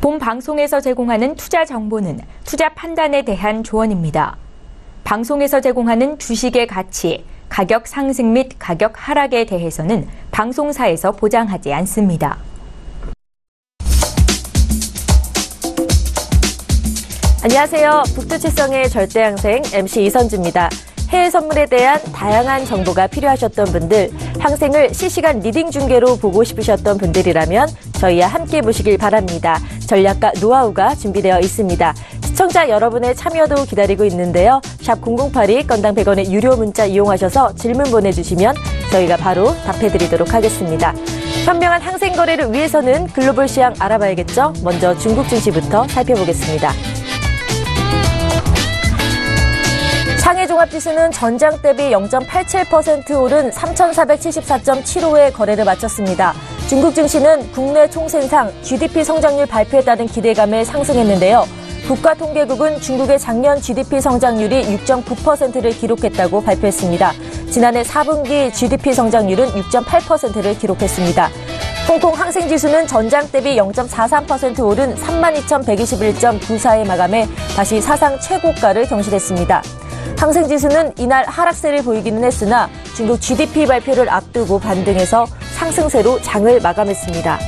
본 방송에서 제공하는 투자 정보는 투자 판단에 대한 조언입니다. 방송에서 제공하는 주식의 가치, 가격 상승 및 가격 하락에 대해서는 방송사에서 보장하지 않습니다. 안녕하세요. 북두칠성의 절대항생 MC 이선주입니다. 해외 선물에 대한 다양한 정보가 필요하셨던 분들, 항생을 실시간 리딩 중계로 보고 싶으셨던 분들이라면 저희와 함께 보시길 바랍니다. 전략과 노하우가 준비되어 있습니다. 시청자 여러분의 참여도 기다리고 있는데요. 샵 0082 건당 100원의 유료 문자 이용하셔서 질문 보내주시면 저희가 바로 답해드리도록 하겠습니다. 현명한 항생 거래를 위해서는 글로벌 시장 알아봐야겠죠? 먼저 중국 증시부터 살펴보겠습니다. 상해 종합지수는 전장 대비 0.87% 오른 3,474.75의 거래를 마쳤습니다. 중국 증시는 국내 총생산, GDP 성장률 발표에 따른 기대감에 상승했는데요. 국가통계국은 중국의 작년 GDP 성장률이 6.9%를 기록했다고 발표했습니다. 지난해 4분기 GDP 성장률은 6.8%를 기록했습니다. 홍콩 항생지수는 전장 대비 0.43% 오른 32,121.94에 마감해 다시 사상 최고가를 경신했습니다. 항생지수는 이날 하락세를 보이기는 했으나 중국 GDP 발표를 앞두고 반등해서 상승세로 장을 마감했습니다.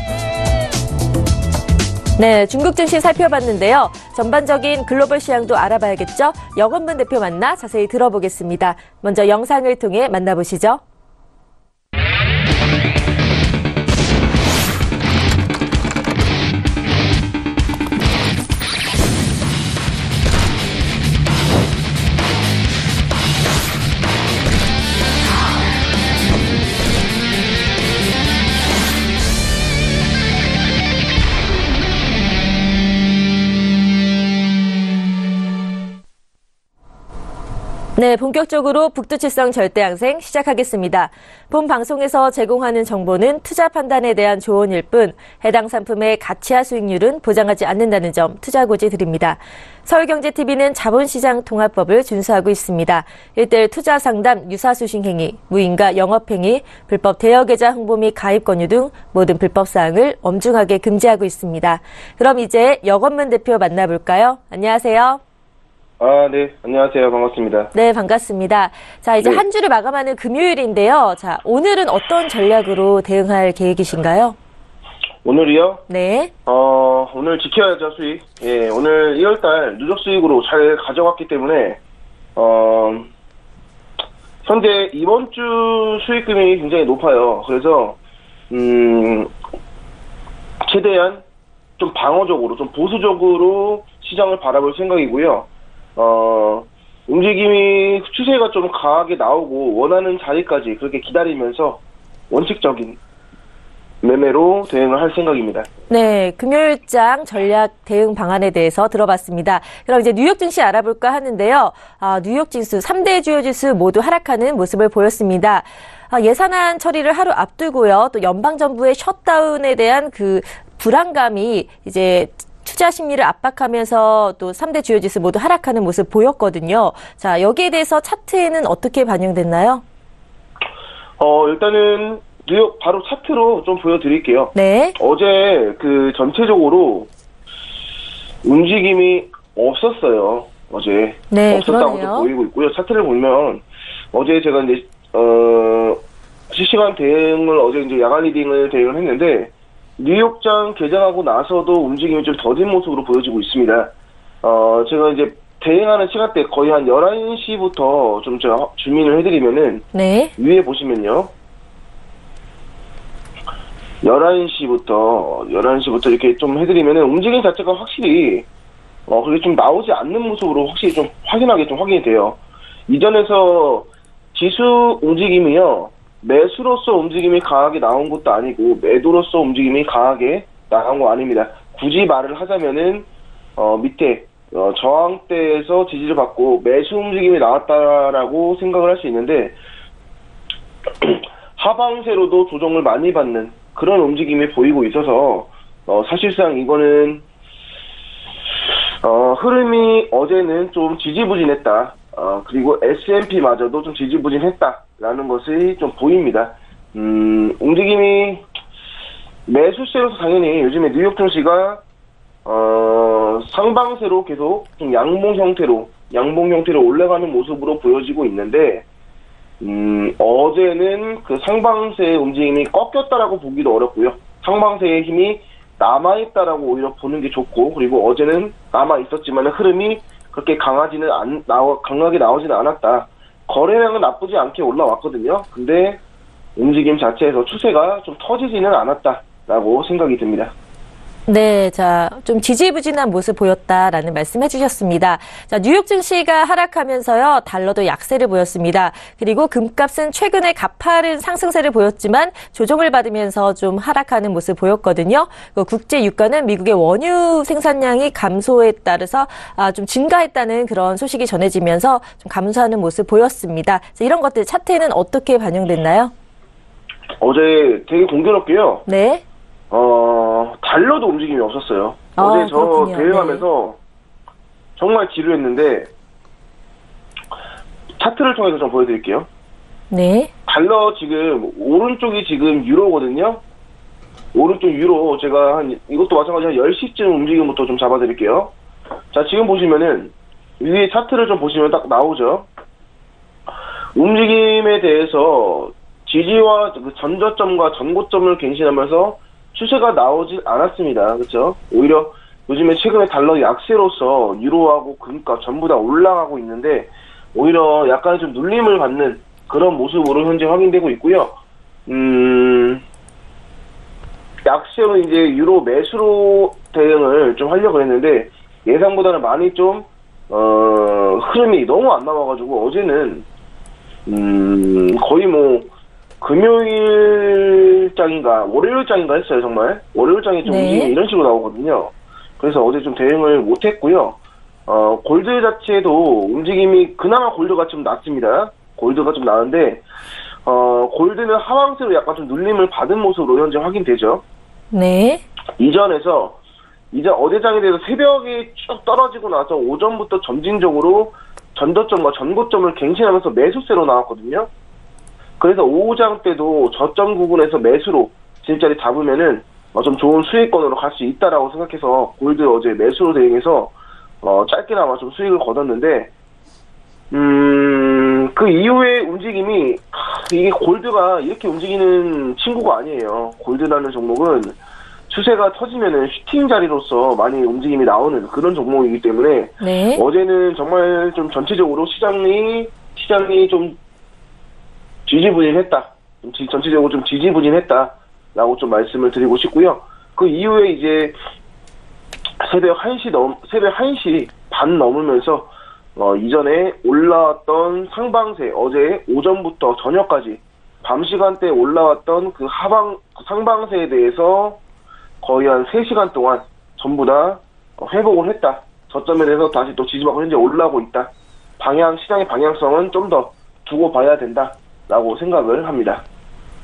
네, 중국 증시 살펴봤는데요. 전반적인 글로벌 시장도 알아봐야겠죠? 여건분 대표 만나 자세히 들어보겠습니다. 먼저 영상을 통해 만나보시죠. 네, 본격적으로 북두칠성 절대항생 시작하겠습니다. 본 방송에서 제공하는 정보는 투자 판단에 대한 조언일 뿐 해당 상품의 가치와 수익률은 보장하지 않는다는 점 투자고지 드립니다. 서울경제TV는 자본시장 통합법을 준수하고 있습니다. 1:1 투자 상담, 유사수신 행위, 무인가 영업행위, 불법 대여계좌 홍보 및 가입 권유 등 모든 불법 사항을 엄중하게 금지하고 있습니다. 그럼 이제 여건문 대표 만나볼까요? 안녕하세요. 네. 안녕하세요. 반갑습니다. 네, 반갑습니다. 자, 이제 네. 한 주를 마감하는 금요일인데요. 자, 오늘은 어떤 전략으로 대응할 계획이신가요? 오늘이요? 네. 오늘 지켜야죠, 수익. 예, 오늘 2월달 누적 수익으로 잘 가져갔기 때문에, 현재 이번 주 수익금이 굉장히 높아요. 그래서, 최대한 좀 방어적으로, 좀 보수적으로 시장을 바라볼 생각이고요. 움직임이 추세가 좀 강하게 나오고 원하는 자리까지 그렇게 기다리면서 원칙적인 매매로 대응을 할 생각입니다. 네, 금요일장 전략 대응 방안에 대해서 들어봤습니다. 그럼 이제 뉴욕 증시 알아볼까 하는데요. 뉴욕 지수 3대 주요 지수 모두 하락하는 모습을 보였습니다. 예산안 처리를 하루 앞두고요. 또 연방정부의 셧다운에 대한 그 불안감이 이제 투자 심리를 압박하면서 또 3대 주요 지수 모두 하락하는 모습 보였거든요. 자, 여기에 대해서 차트에는 어떻게 반영됐나요? 일단은 뉴욕 바로 차트로 좀 보여드릴게요. 네. 어제 그 전체적으로 움직임이 없었어요. 어제. 네, 없었다고 그러네요. 보이고 있고요. 차트를 보면 어제 제가 이제 실시간 대응을 어제 이제 야간 리딩을 대응을 했는데 뉴욕장 개장하고 나서도 움직임이 좀 더딘 모습으로 보여지고 있습니다. 제가 이제 대응하는 시간대 거의 한 11시부터 좀 제가 주민을 해드리면은, 네. 위에 보시면요. 11시부터 이렇게 좀 해드리면은 움직임 자체가 확실히, 그게 좀 나오지 않는 모습으로 확실히 좀 확인이 돼요. 이전에서 지수 움직임이요. 매수로서 움직임이 강하게 나온 것도 아니고 매도로서 움직임이 강하게 나온 거 아닙니다. 굳이 말을 하자면은 밑에 저항대에서 지지를 받고 매수 움직임이 나왔다라고 생각을 할 수 있는데 하방세로도 조정을 많이 받는 그런 움직임이 보이고 있어서 사실상 이거는 흐름이 어제는 좀 지지부진했다. 그리고 S&P마저도 좀 지지부진했다라는 것이 좀 보입니다. 움직임이 매수세로서 당연히 요즘에 뉴욕 증시가 상방세로 계속 좀 양봉 형태로 올라가는 모습으로 보여지고 있는데, 어제는 그 상방세의 움직임이 꺾였다라고 보기도 어렵고요. 상방세의 힘이 남아있다라고 오히려 보는 게 좋고, 그리고 어제는 남아있었지만 흐름이 그렇게 강하게 나오지는 않았다. 거래량은 나쁘지 않게 올라왔거든요. 근데 움직임 자체에서 추세가 좀 터지지는 않았다라고 생각이 듭니다. 네, 자, 좀 지지부진한 모습 보였다라는 말씀 해주셨습니다. 자, 뉴욕 증시가 하락하면서요, 달러도 약세를 보였습니다. 그리고 금값은 최근에 가파른 상승세를 보였지만 조정을 받으면서 좀 하락하는 모습 보였거든요. 국제 유가는 미국의 원유 생산량이 감소에 따라서 좀 증가했다는 그런 소식이 전해지면서 좀 감소하는 모습 보였습니다. 자, 이런 것들 차트에는 어떻게 반영됐나요? 어제 되게 공교롭게요. 네. 달러도 움직임이 없었어요. 어제 저 그렇군요. 대응하면서 정말 지루했는데, 차트를 통해서 좀 보여드릴게요. 네. 달러 지금, 오른쪽이 지금 유로거든요. 오른쪽 유로, 제가 이것도 마찬가지로 10시쯤 움직임부터 좀 잡아드릴게요. 자, 지금 보시면은, 위에 차트를 좀 보시면 딱 나오죠. 움직임에 대해서 지지와 그 전저점과 전고점을 갱신하면서 추세가 나오진 않았습니다. 그렇죠? 오히려 요즘에 최근에 달러 약세로서 유로하고 금값 전부 다 올라가고 있는데, 오히려 약간 좀 눌림을 받는 그런 모습으로 현재 확인되고 있고요. 약세로 이제 유로 매수로 대응을 좀 하려고 했는데, 예상보다는 많이 좀 흐름이 너무 안 나와가지고 어제는 거의 뭐 금요일장인가 월요일장인가 했어요. 정말 월요일장이 좀 움직임이 이런 식으로 나오거든요. 그래서 어제 좀 대응을 못했고요. 골드 자체도 움직임이 그나마 골드가 좀 낮습니다. 골드가 좀 나은데 골드는 하방세로 약간 좀 눌림을 받은 모습으로 현재 확인되죠. 네. 이제 어제장에 대해서 새벽에 쭉 떨어지고 나서 오전부터 점진적으로 전저점과 전고점을 갱신하면서 매수세로 나왔거든요. 그래서 오후장 때도 저점 구간에서 매수로 진짜리 잡으면은 좀 좋은 수익권으로 갈 수 있다라고 생각해서 골드 어제 매수로 대응해서 짧게나마 좀 수익을 거뒀는데, 그 이후에 움직임이 이게 골드가 이렇게 움직이는 친구가 아니에요. 골드라는 종목은 추세가 터지면은 슈팅 자리로서 많이 움직임이 나오는 그런 종목이기 때문에 네. 어제는 정말 좀 전체적으로 시장이 좀 지지부진했다. 전체적으로 좀 지지부진했다라고 좀 말씀을 드리고 싶고요. 그 이후에 이제 새벽 1시 반 넘으면서 이전에 올라왔던 상방세, 어제 오전부터 저녁까지 밤 시간대에 올라왔던 그 상방세에 대해서 거의 한 3시간 동안 전부 다 회복을 했다. 저점에 대해서 다시 또 지지받고 현재 올라오고 있다. 시장의 방향성은 좀 더 두고 봐야 된다라고 생각을 합니다.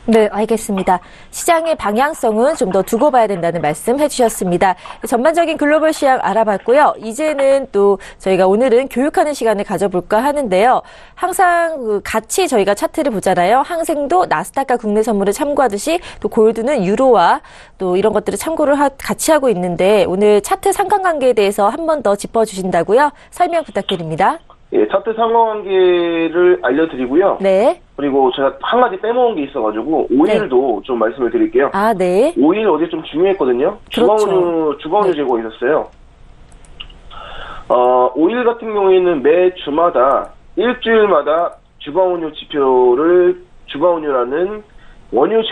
네, 알겠습니다. 시장의 방향성은 좀 더 두고 봐야 된다는 말씀 해주셨습니다. 전반적인 글로벌 시장 알아봤고요. 이제는 또 저희가 오늘은 교육하는 시간을 가져볼까 하는데요. 항상 같이 저희가 차트를 보잖아요. 항생도 나스닥과 국내 선물을 참고하듯이 또 골드는 유로와 또 이런 것들을 참고를 같이 하고 있는데 오늘 차트 상관관계에 대해서 한 번 더 짚어주신다고요? 설명 부탁드립니다. 예, 차트 상관관계를 알려드리고요. 네. 그리고 제가 한 가지 빼먹은 게 있어가지고 오일도 좀 말씀을 드릴게요. 아, 네. 오일 어제 좀 중요했거든요. 그렇죠. 주가원유 재고 있었어요. 오일 같은 경우에는 매 주마다 일주일마다 주가원유라는 원유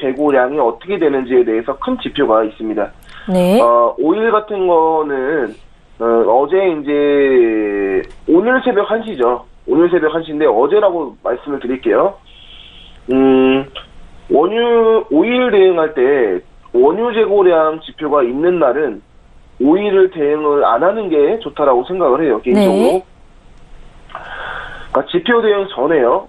재고량이 어떻게 되는지에 대해서 큰 지표가 있습니다. 네. 오일 같은 거는 어제 이제 오늘 새벽 1시죠. 오늘 새벽 1시인데 어제라고 말씀을 드릴게요. 오일 대응할 때 원유 재고량 지표가 있는 날은 오일을 대응을 안 하는 게 좋다라고 생각을 해요. 개인적으로. 네. 그러니까 지표 대응 전에요.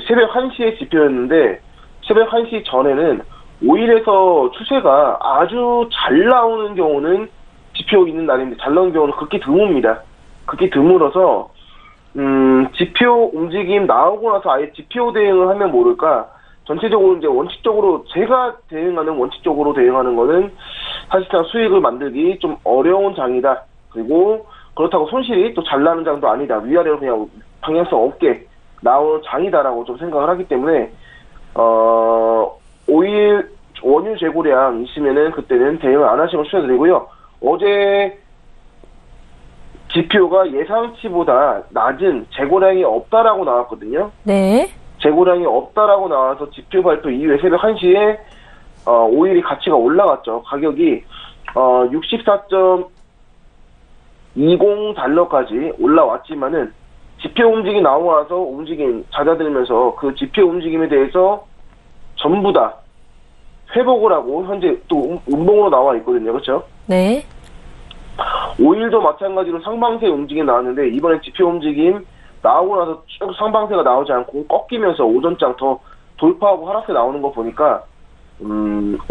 새벽 1시에 지표였는데 새벽 1시 전에는 오일에서 추세가 아주 잘 나오는 경우는 지표 있는 날인데 잘 나오는 경우는 극히 드뭅니다. 극히 드물어서 지표 움직임 나오고 나서 아예 지표 대응을 하면 모를까 전체적으로 이제 원칙적으로 제가 원칙적으로 대응하는 거는 사실상 수익을 만들기 좀 어려운 장이다. 그리고 그렇다고 손실이 또 잘 나는 장도 아니다. 위아래로 그냥 방향성 없게 나온 장이다라고 좀 생각을 하기 때문에 오일 원유 재고량 있으면은 그때는 대응을 안 하시면 추천드리고요. 어제 지표가 예상치보다 낮은 재고량이 없다라고 나왔거든요. 네. 재고량이 없다라고 나와서 지표 발표 이후에 새벽 1시에 오일이 가치가 올라갔죠. 가격이 64.20달러까지 올라왔지만은 지표 움직임이 나와서 움직임 잦아들면서 그 지표 움직임에 대해서 전부 다 회복을 하고 현재 또 음봉으로 나와 있거든요. 그렇죠? 네. 오일도 마찬가지로 상방세 움직임 나왔는데 이번에 지표 움직임 나오고 나서 쭉 상방세가 나오지 않고 꺾이면서 오전장 더 돌파하고 하락세 나오는 거 보니까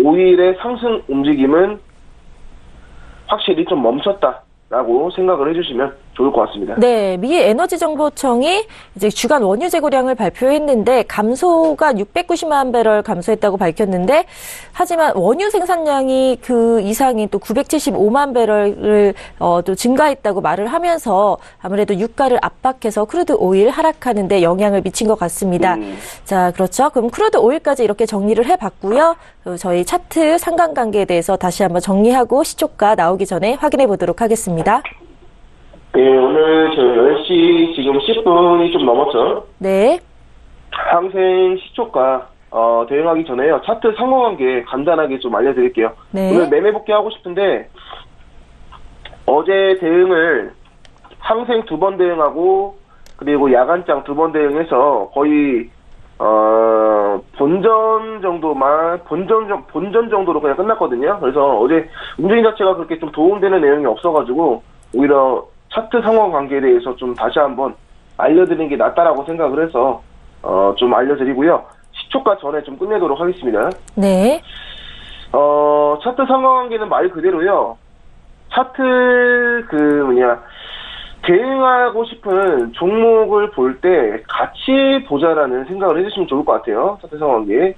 오일의 상승 움직임은 확실히 좀 멈췄다라고 생각을 해주시면 좋을 것 같습니다. 네, 미 에너지정보청이 이제 주간 원유 재고량을 발표했는데 감소가 690만 배럴 감소했다고 밝혔는데 하지만 원유 생산량이 그 이상인 또 975만 배럴을 또 증가했다고 말을 하면서 아무래도 유가를 압박해서 크루드 오일 하락하는데 영향을 미친 것 같습니다. 자, 그렇죠. 그럼 크루드 오일까지 이렇게 정리를 해봤고요. 저희 차트 상관관계에 대해서 다시 한번 정리하고 시초가 나오기 전에 확인해 보도록 하겠습니다. 네, 오늘 저 10시 지금 10분이 좀 넘었죠? 네. 항생 시초가 대응하기 전에요. 차트 상호관계 간단하게 좀 알려드릴게요. 네. 오늘 매매 복귀 하고 싶은데 어제 대응을 항생 2번 대응하고 그리고 야간장 2번 대응해서 거의 본전 정도로 그냥 끝났거든요. 그래서 어제 움직임 자체가 그렇게 좀 도움되는 내용이 없어가지고 오히려 차트 상황 관계에 대해서 좀 다시 한번 알려드리는 게 낫다라고 생각을 해서 좀 알려드리고요. 시초가 전에 좀 끝내도록 하겠습니다. 네. 차트 상황 관계는 말 그대로요. 차트 대응하고 싶은 종목을 볼 때 같이 보자라는 생각을 해주시면 좋을 것 같아요. 차트 상황 관계.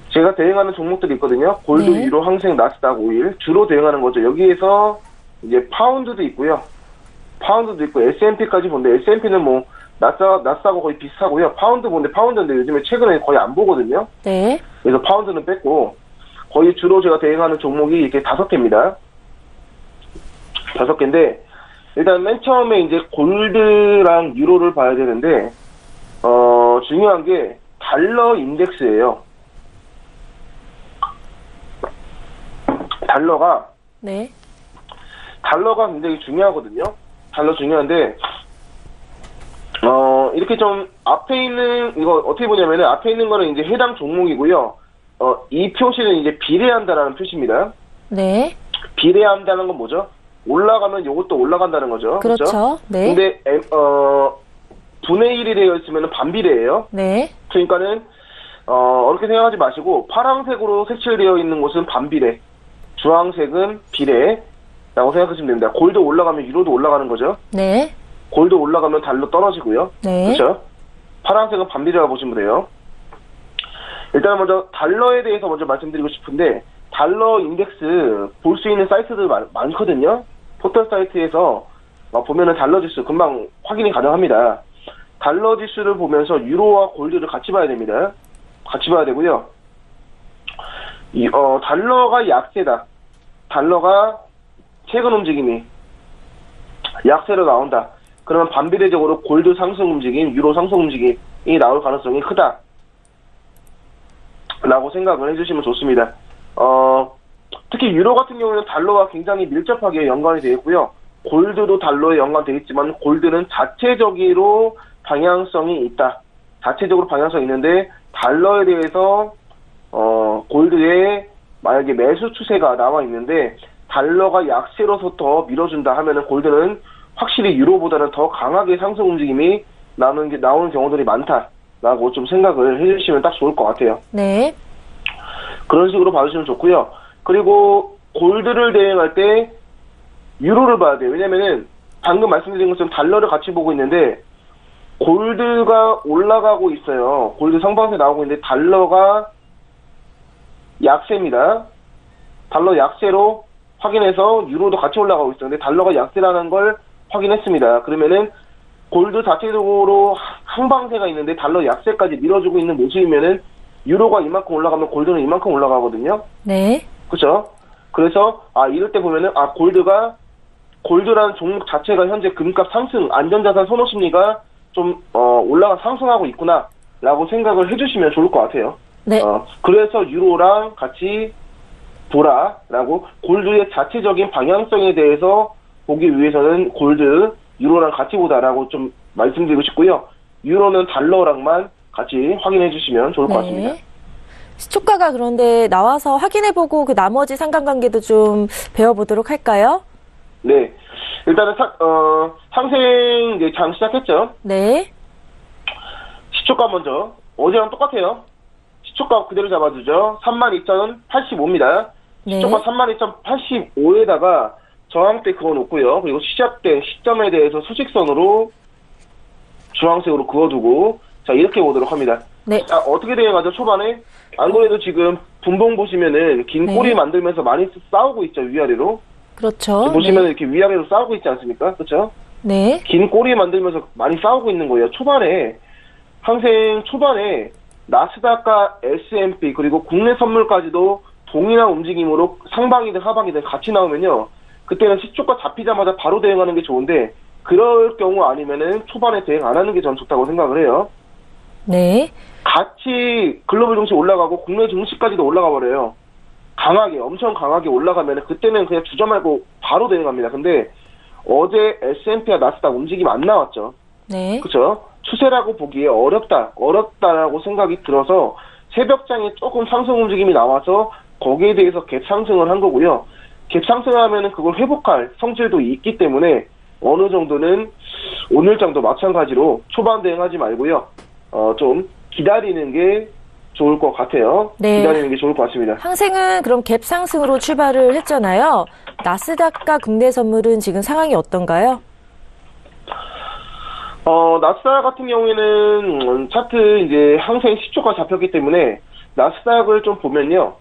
제가 대응하는 종목들이 있거든요. 골드, 네. 유로, 항생, 나스닥, 오일 주로 대응하는 거죠. 여기에서 이제 파운드도 있고요. S&P까지 보는데 S&P는 뭐 나스닥하고 거의 비슷하고요. 파운드 보는데 파운드인데 요즘에 최근에 거의 안 보거든요. 네. 그래서 파운드는 뺐고 거의 주로 제가 대응하는 종목이 이렇게 5개입니다. 5개인데 일단 맨 처음에 이제 골드랑 유로를 봐야 되는데 중요한 게 달러 인덱스예요. 달러가 굉장히 중요하거든요. 달러 중요한데 이렇게 좀 앞에 있는 이거 어떻게 보냐면은 앞에 있는 거는 이제 해당 종목이고요. 이 표시는 이제 비례한다라는 표시입니다. 네. 비례한다는 건 뭐죠? 올라가면 이것도 올라간다는 거죠. 그렇죠. 네. 근데 분의 1이 되어 있으면 반비례예요. 네. 그러니까는 어렵게 생각하지 마시고 파란색으로 색칠되어 있는 곳은 반비례, 주황색은 비례라고 생각하시면 됩니다. 골드 올라가면 유로도 올라가는 거죠. 네. 골드 올라가면 달러 떨어지고요. 네. 그렇죠? 파란색은 반비례라고 보시면 돼요. 일단 먼저 달러에 대해서 먼저 말씀드리고 싶은데 달러 인덱스 볼 수 있는 사이트들 많거든요. 포털 사이트에서 보면은 달러 지수 금방 확인이 가능합니다. 달러 지수를 보면서 유로와 골드를 같이 봐야 됩니다. 같이 봐야 되고요. 달러가 약세다. 달러가 최근 움직임이 약세로 나온다. 그러면 반비례적으로 골드 상승 움직임, 유로 상승 움직임이 나올 가능성이 크다. 라고 생각을 해주시면 좋습니다. 특히 유로 같은 경우는 달러와 굉장히 밀접하게 연관이 되어 있고요. 골드도 달러에 연관되어 있지만 골드는 자체적으로 방향성이 있다. 자체적으로 방향성이 있는데 달러에 대해서 골드에 만약에 매수 추세가 나와 있는데 달러가 약세로서 더 밀어준다 하면은 골드는 확실히 유로보다는 더 강하게 상승 움직임이 나오는 경우들이 많다라고 좀 생각을 해주시면 딱 좋을 것 같아요. 네. 그런 식으로 봐주시면 좋고요. 그리고 골드를 대응할 때 유로를 봐야 돼요. 왜냐면은 방금 말씀드린 것처럼 달러를 같이 보고 있는데 골드가 올라가고 있어요. 골드 상방세 나오고 있는데 달러가 약세입니다. 달러 약세로 확인해서 유로도 같이 올라가고 있었는데 달러가 약세라는 걸 확인했습니다. 그러면은 골드 자체적으로 항방세가 있는데 달러 약세까지 밀어주고 있는 모습이면은 유로가 이만큼 올라가면 골드는 이만큼 올라가거든요. 네. 그렇죠? 그래서 이럴 때 보면은 골드라는 종목 자체가 현재 금값 상승, 안전자산 선호 심리가 좀 상승하고 있구나라고 생각을 해주시면 좋을 것 같아요. 네. 그래서 유로랑 같이 보라라고 골드의 자체적인 방향성에 대해서 보기 위해서는 골드, 유로랑 같이 보다라고 좀 말씀드리고 싶고요. 유로는 달러랑만 같이 확인해 주시면 좋을 것 같습니다. 시초가가 그런데 나와서 확인해보고 그 나머지 상관관계도 좀 배워보도록 할까요? 네. 일단은 상생 이제 장 시작했죠. 네. 시초가 먼저 어제랑 똑같아요. 시초가 그대로 잡아주죠. 32,085입니다. 네. 시초가 32,085에다가 저항대 그어놓고요. 그리고 시작된 시점에 대해서 수직선으로 주황색으로 그어두고 자 이렇게 보도록 합니다. 네. 자 어떻게 대응하죠? 초반에 안 그래도 지금 분봉 보시면은 긴 꼬리 만들면서 많이 싸우고 있죠. 위아래로. 그렇죠. 보시면 이렇게 위아래로 싸우고 있지 않습니까? 그렇죠? 네. 긴 꼬리 만들면서 많이 싸우고 있는 거예요. 항생 초반에 나스닥과 S&P 그리고 국내 선물까지도 동일한 움직임으로 상방이든 하방이든 같이 나오면요. 그때는 시초가 잡히자마자 바로 대응하는 게 좋은데 그럴 경우 아니면은 초반에 대응 안 하는 게 전 좋다고 생각을 해요. 네. 같이 글로벌 증시 올라가고 국내 증시까지도 올라가 버려요. 엄청 강하게 올라가면 그때는 그냥 주저 말고 바로 대응합니다. 근데 어제 S&P와 나스닥 움직임 안 나왔죠. 네. 그렇죠? 추세라고 보기에 어렵다라고 생각이 들어서 새벽장에 조금 상승 움직임이 나와서 거기에 대해서 갭 상승을 한 거고요. 갭 상승하면은 그걸 회복할 성질도 있기 때문에 어느 정도는 오늘 정도 마찬가지로 초반 대응하지 말고요. 좀 기다리는 게 좋을 것 같아요. 네. 기다리는 게 좋을 것 같습니다. 항생은 그럼 갭 상승으로 출발을 했잖아요. 나스닥과 국내 선물은 지금 상황이 어떤가요? 나스닥 같은 경우에는 차트 이제 항생 시초가 잡혔기 때문에 나스닥을 좀 보면요.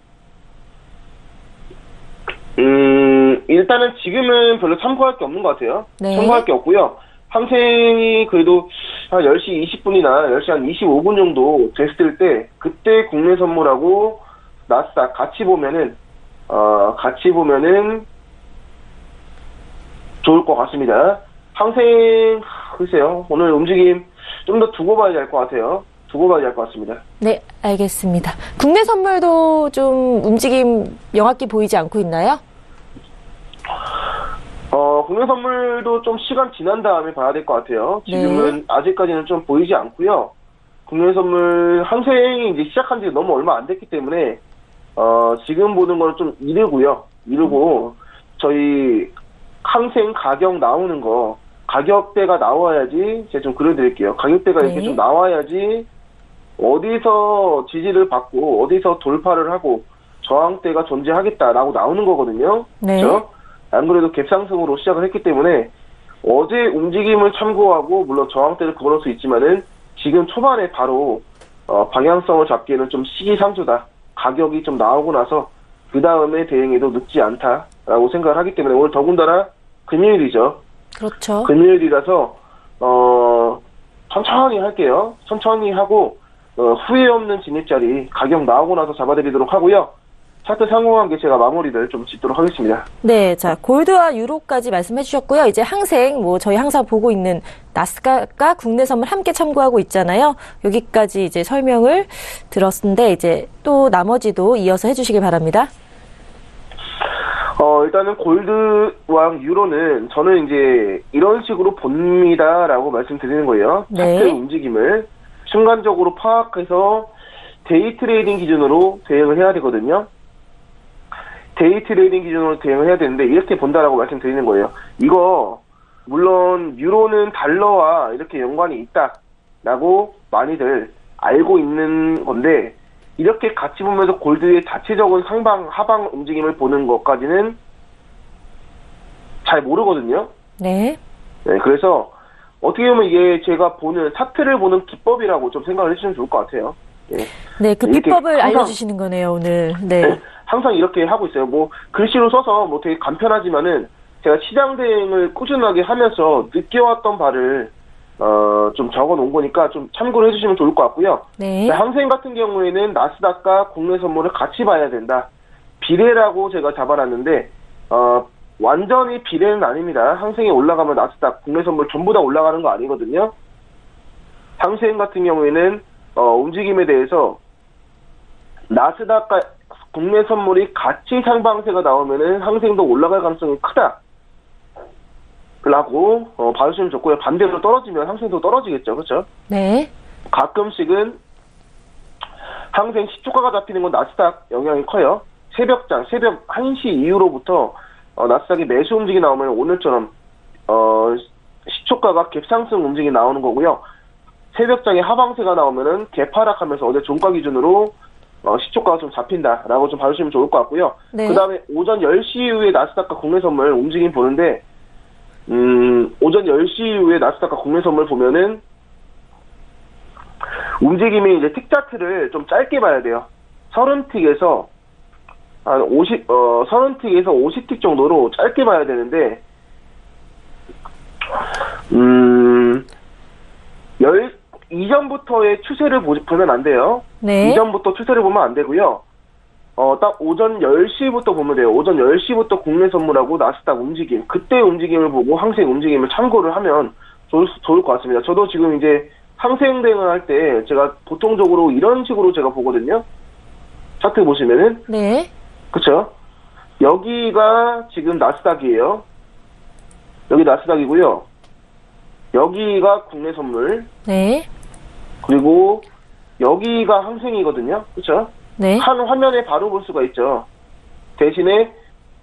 일단은 지금은 별로 참고할 게 없는 것 같아요. 네. 참고할 게 없고요. 항생이 그래도 한 10시 20분이나 10시 한 25분 정도 됐을 때 그때 국내 선물하고 나스닥 같이 보면은 좋을 것 같습니다. 항생 글쎄요. 오늘 움직임 좀 더 두고 봐야 할 것 같아요. 두고 봐야 할 것 같습니다. 네, 알겠습니다. 국내 선물도 좀 움직임 명확히 보이지 않고 있나요? 국내 선물도 좀 시간 지난 다음에 봐야 될 것 같아요. 지금은 아직까지는 좀 보이지 않고요. 국내 선물 항생이 이제 시작한 지 너무 얼마 안 됐기 때문에 지금 보는 거는 좀 이르고 저희 항생 가격 나오는 거 가격대가 나와야지 제가 좀 그려드릴게요. 가격대가 이렇게 좀 나와야지 어디서 지지를 받고 어디서 돌파를 하고 저항대가 존재하겠다라고 나오는 거거든요. 네. 그렇죠? 안 그래도 갭상승으로 시작을 했기 때문에 어제 움직임을 참고하고 물론 저항대를 그어놓을 수 있지만은 지금 초반에 바로 방향성을 잡기에는 좀 시기상조다. 가격이 좀 나오고 나서 그 다음에 대응해도 늦지 않다라고 생각을 하기 때문에 오늘 더군다나 금요일이죠. 그렇죠. 금요일이라서 천천히 할게요. 천천히 하고 후회 없는 진입자리 가격 나오고 나서 잡아드리도록 하고요. 차트 상호관계 제가 마무리를 좀 짓도록 하겠습니다. 네, 자 골드와 유로까지 말씀해 주셨고요. 이제 항생 저희 항상 보고 있는 나스닥과 국내 선물 함께 참고하고 있잖아요. 여기까지 이제 설명을 들었는데 이제 또 나머지도 이어서 해주시길 바랍니다. 일단은 골드와 유로는 저는 이제 이런 식으로 봅니다라고 말씀드리는 거예요. 네. 차트 움직임을 순간적으로 파악해서 데이 트레이딩 기준으로 대응을 해야 되거든요. 데이 트레이딩 기준으로 대응을 해야 되는데 이렇게 본다라고 말씀드리는 거예요. 이거 물론 유로는 달러와 이렇게 연관이 있다라고 많이들 알고 있는 건데 이렇게 같이 보면서 골드의 자체적인 상방 하방 움직임을 보는 것까지는 잘 모르거든요. 네. 네, 그래서 어떻게 보면 이게 제가 보는 차트를 보는 기법이라고 좀 생각을 해주시면 좋을 것 같아요. 예. 네, 그 이렇게 비법을 항상, 알려주시는 거네요, 오늘. 네. 네, 항상 이렇게 하고 있어요. 뭐 글씨로 써서 뭐 되게 간편하지만은 제가 시장 대응을 꾸준하게 하면서 느껴왔던 바를 좀 적어 놓은 거니까 좀 참고를 해주시면 좋을 것 같고요. 네. 항생 같은 경우에는 나스닥과 국내 선물을 같이 봐야 된다. 비례라고 제가 잡아놨는데 완전히 비례는 아닙니다. 항생이 올라가면 나스닥, 국내 선물 전부 다 올라가는 거 아니거든요. 항생 같은 경우에는 움직임에 대해서 나스닥과 국내 선물이 같이 상방세가 나오면은 항생도 올라갈 가능성이 크다. 라고 봐주시면 좋고요. 반대로 떨어지면 항생도 떨어지겠죠. 그렇죠? 네. 가끔씩은 항생 시초가가 잡히는 건 나스닥 영향이 커요. 새벽 1시 이후로부터 나스닥이 매수 움직임이 나오면 오늘처럼 시초가가 갭상승 움직임이 나오는 거고요. 새벽장에 하방세가 나오면은 갭하락하면서 어제 종가 기준으로 시초가가 좀 잡힌다라고 좀 봐주시면 좋을 것 같고요. 네. 그 다음에 오전 10시 이후에 나스닥과 국내 선물 움직임 보는데 오전 10시 이후에 나스닥과 국내 선물 보면은 움직임이 이제 틱 차트를 좀 짧게 봐야 돼요. 30틱에서 한 30틱에서 50틱 정도로 짧게 봐야 되는데 이전부터의 추세를 보면 안 돼요. 네. 이전부터 추세를 보면 안 되고요. 딱 오전 10시부터 보면 돼요. 오전 10시부터 국내 선물하고 나스닥 움직임, 그때 움직임을 보고 항생 움직임을 참고를 하면 좋을 것 같습니다. 저도 지금 이제 항생 대응을 할 때 제가 보통적으로 이런 식으로 제가 보거든요. 차트 보시면은. 네. 그쵸? 여기가 지금 나스닥이에요. 여기 나스닥이고요. 여기가 국내 선물. 네. 그리고 여기가 항생이거든요. 그쵸? 네. 한 화면에 바로 볼 수가 있죠. 대신에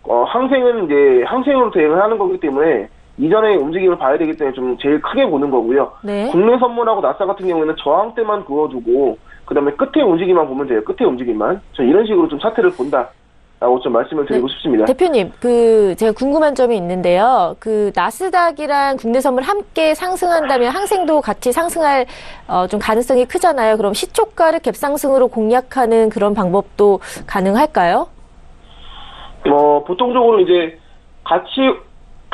항생은 이제 항생으로 대응을 하는 거기 때문에 이전의 움직임을 봐야 되기 때문에 좀 제일 크게 보는 거고요. 네. 국내 선물하고 나스닥 같은 경우에는 저항대만 그어두고 그 다음에 끝에 움직임만 보면 돼요. 끝에 움직임만. 저 이런 식으로 좀 차트를 본다라고 좀 말씀을 드리고 싶습니다. 대표님, 제가 궁금한 점이 있는데요. 나스닥이랑 국내 선물 함께 상승한다면 항생도 같이 상승할 좀 가능성이 크잖아요. 그럼 시초가를 갭상승으로 공략하는 그런 방법도 가능할까요? 보통적으로 이제 같이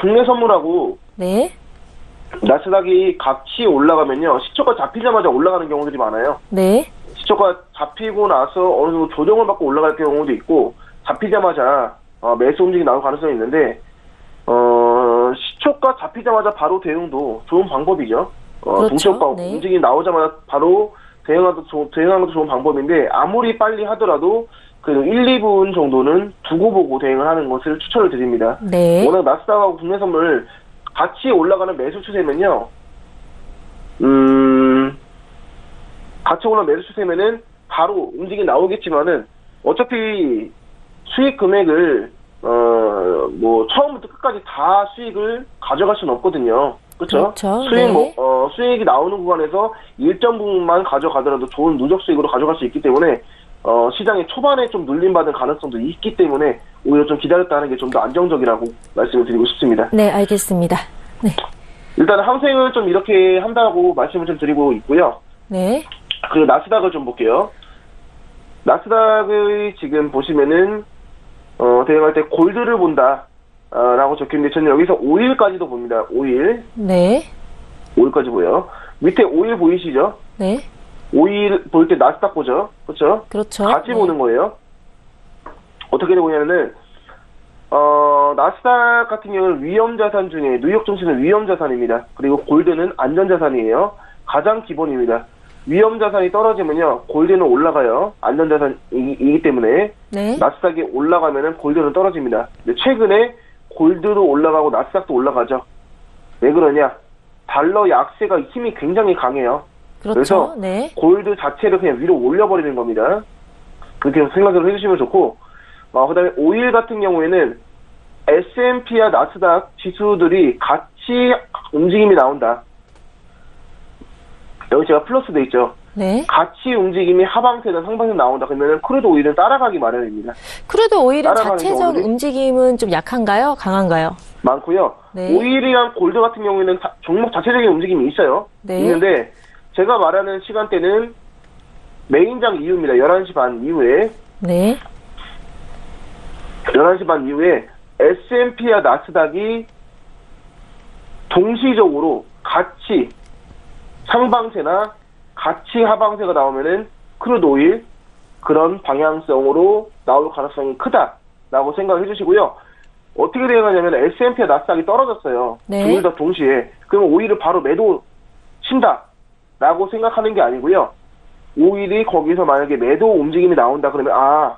국내 선물하고 네. 나스닥이 같이 올라가면요. 시초가 잡히자마자 올라가는 경우들이 많아요. 네. 시초가 잡히고 나서 어느 정도 조정을 받고 올라갈 경우도 있고 잡히자마자 매수 움직임이 나올 가능성이 있는데 시초가 잡히자마자 바로 대응도 좋은 방법이죠. 그렇죠. 동시효과 네. 움직임이 나오자마자 바로 대응하는 것도 좋은 방법인데 아무리 빨리 하더라도 그 1, 2분 정도는 두고 보고 대응을 하는 것을 추천을 드립니다. 네. 워낙 나스닥하고 국내 선물 같이 올라가는 매수 추세면요. 같이 올라가는 매수 추세면은 바로 움직임이 나오겠지만은 어차피 수익 금액을 처음부터 끝까지 다 수익을 가져갈 수는 없거든요. 그렇죠? 수익 네. 수익이 나오는 구간에서 일정 부분만 가져가더라도 좋은 누적 수익으로 가져갈 수 있기 때문에 시장이 초반에 좀 눌림받을 가능성도 있기 때문에 오히려 좀 기다렸다 하는 게 좀 더 안정적이라고 말씀을 드리고 싶습니다. 네, 알겠습니다. 네. 일단 항생을 좀 이렇게 한다고 말씀을 좀 드리고 있고요. 네. 그리고 나스닥을 좀 볼게요. 나스닥을 지금 보시면은 대응할 때 골드를 본다 라고 적혀있는데 저는 여기서 5일까지도 봅니다. 5일. 네. 5일까지 보여요. 밑에 5일 보이시죠? 네. 5일 볼 때 나스닥 보죠. 그렇죠? 그렇죠. 같이 네. 보는 거예요. 어떻게 보냐면은 나스닥 같은 경우는 위험자산 중에 뉴욕 증시는 위험자산입니다. 그리고 골드는 안전자산이에요. 가장 기본입니다. 위험자산이 떨어지면요 골드는 올라가요. 안전자산이기 때문에 네. 나스닥이 올라가면은 골드는 떨어집니다. 근데 최근에 골드도 올라가고 나스닥도 올라가죠. 왜 그러냐? 달러 약세가 힘이 굉장히 강해요. 그렇죠. 그래서 네. 골드 자체를 그냥 위로 올려버리는 겁니다. 그렇게 생각을 해주시면 좋고, 그 다음에 5일 같은 경우에는 S&P와 나스닥 지수들이 같이 움직임이 나온다. 여기 제가 플러스 돼 있죠. 네. 같이 움직임이 하방세든 상방세 나온다. 그러면 크루드 오일은 따라가기 마련입니다. 크루드 오일은 따라가는 자체적 경우들이 움직임은 좀 약한가요? 강한가요? 많고요. 네. 오일이랑 골드 같은 경우에는 종목 자체적인 움직임이 있어요. 네. 있는데 제가 말하는 시간대는 메인장 이후입니다. 11시 반 이후에. 네. 11시 반 이후에 S&P와 나스닥이 동시적으로 같이 상방세나 같이 하방세가 나오면은 크루드 오일 그런 방향성으로 나올 가능성이 크다라고 생각을 해주시고요. 어떻게 대응하냐면 S&P와 나스닥이 떨어졌어요. 네. 둘 다 동시에. 그러면 오일을 바로 매도 친다라고 생각하는 게 아니고요. 오일이 거기서 만약에 매도 움직임이 나온다 그러면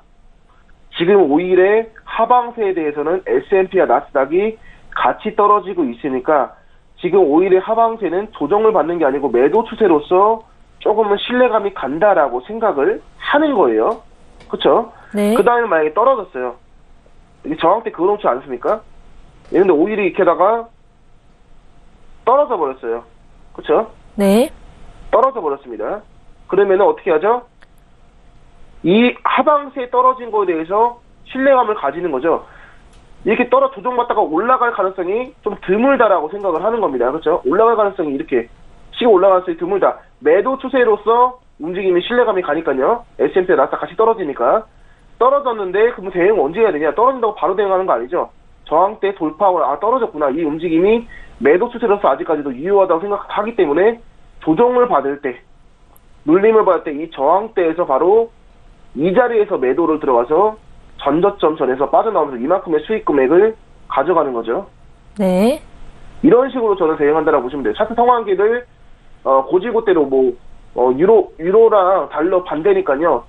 지금 오일의 하방세에 대해서는 S&P와 나스닥이 같이 떨어지고 있으니까 지금 오일의 하방세는 조정을 받는 게 아니고 매도 추세로서 조금은 신뢰감이 간다라고 생각을 하는 거예요. 그렇죠? 네. 그 다음에 만약에 떨어졌어요. 이게 저항대 그렇지 않습니까? 그런데 오일이 이렇게다가 떨어져 버렸어요. 그렇죠? 네. 떨어져 버렸습니다. 그러면은 어떻게 하죠? 이 하방세에 떨어진 거에 대해서 신뢰감을 가지는 거죠. 이렇게 조정받다가 올라갈 가능성이 좀 드물다라고 생각을 하는 겁니다. 그렇죠? 올라갈 가능성이 이렇게 시가 올라갈 가능성이 드물다. 매도 추세로서 움직임이 신뢰감이 가니까요. S&P와 나스닥 같이 떨어지니까. 떨어졌는데 그럼 대응 언제 해야 되냐? 떨어진다고 바로 대응하는 거 아니죠. 저항대 돌파하고 떨어졌구나. 이 움직임이 매도 추세로서 아직까지도 유효하다고 생각하기 때문에 조정을 받을 때, 눌림을 받을 때 이 저항대에서 바로 이 자리에서 매도를 들어가서 전저점 전에서 빠져나오면서 이만큼의 수익 금액을 가져가는 거죠. 네. 이런 식으로 저는 대응한다라고 보시면 돼요. 차트 상황기를 고지고대로 유로랑 달러 반대니까요.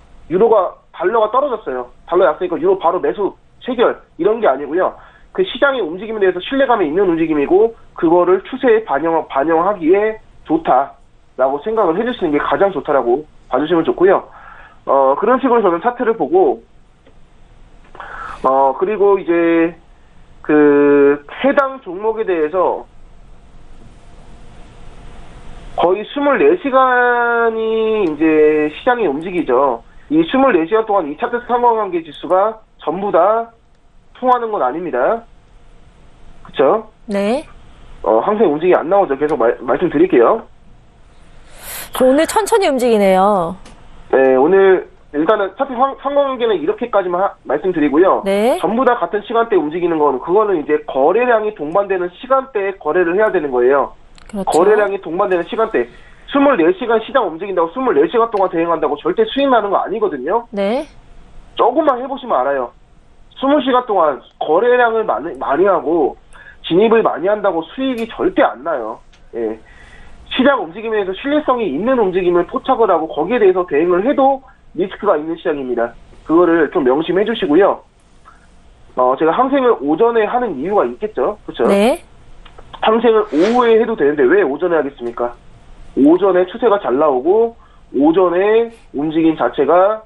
달러가 떨어졌어요. 달러 약세니까 유로 바로 매수 체결 이런 게 아니고요. 그 시장의 움직임에 대해서 신뢰감이 있는 움직임이고 그거를 추세에 반영하기에 좋다라고 생각을 해주시는 게 가장 좋다라고 봐주시면 좋고요. 그런 식으로 저는 차트를 보고 그리고 이제 그 해당 종목에 대해서 거의 24시간이 이제 시장이 움직이죠. 이 24시간 동안 이 차트 상황관계 지수가 전부 다 통하는 건 아닙니다. 그쵸? 네. 항상 움직임이 안 나오죠. 계속 말씀드릴게요. 오늘 천천히 움직이네요. 네, 오늘 일단은 차트 상관관계는 이렇게까지만 말씀드리고요. 네. 전부 다 같은 시간대에 움직이는 건 그거는 이제 거래량이 동반되는 시간대에 거래를 해야 되는 거예요. 그렇죠. 거래량이 동반되는 시간대. 24시간 시장 움직인다고 24시간 동안 대응한다고 절대 수익 나는 거 아니거든요. 네. 조금만 해보시면 알아요. 20시간 동안 거래량을 많이 하고 진입을 많이 한다고 수익이 절대 안 나요. 예. 시장 움직임에 대해서 신뢰성이 있는 움직임을 포착을 하고 거기에 대해서 대응을 해도 리스크가 있는 시장입니다. 그거를 좀 명심해 주시고요. 제가 항생을 오전에 하는 이유가 있겠죠. 그렇죠? 네. 항생을 오후에 해도 되는데 왜 오전에 하겠습니까? 오전에 추세가 잘 나오고 오전에 움직임 자체가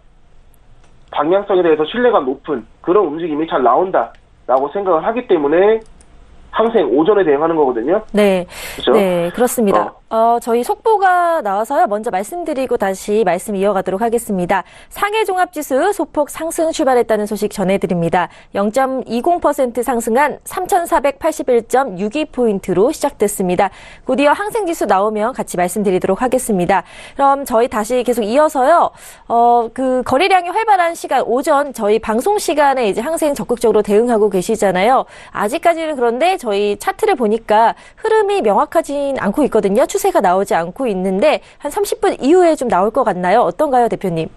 방향성에 대해서 신뢰가 높은 그런 움직임이 잘 나온다라고 생각을 하기 때문에 항생 오전에 대응하는 거거든요. 네. 그렇죠? 네, 그렇습니다. 저희 속보가 나와서요. 먼저 말씀드리고 다시 말씀 이어가도록 하겠습니다. 상해 종합지수 소폭 상승 출발했다는 소식 전해드립니다. 0.20% 상승한 3,481.62포인트로 시작됐습니다. 곧이어 항생지수 나오면 같이 말씀드리도록 하겠습니다. 그럼 저희 다시 계속 이어서요. 그 거래량이 활발한 시간 오전 저희 방송 시간에 이제 항생 적극적으로 대응하고 계시잖아요. 아직까지는 그런데 저희 차트를 보니까 흐름이 명확하진 않고 있거든요. 추세가 나오지 않고 있는데 한 30분 이후에 좀 나올 것 같나요? 어떤가요, 대표님?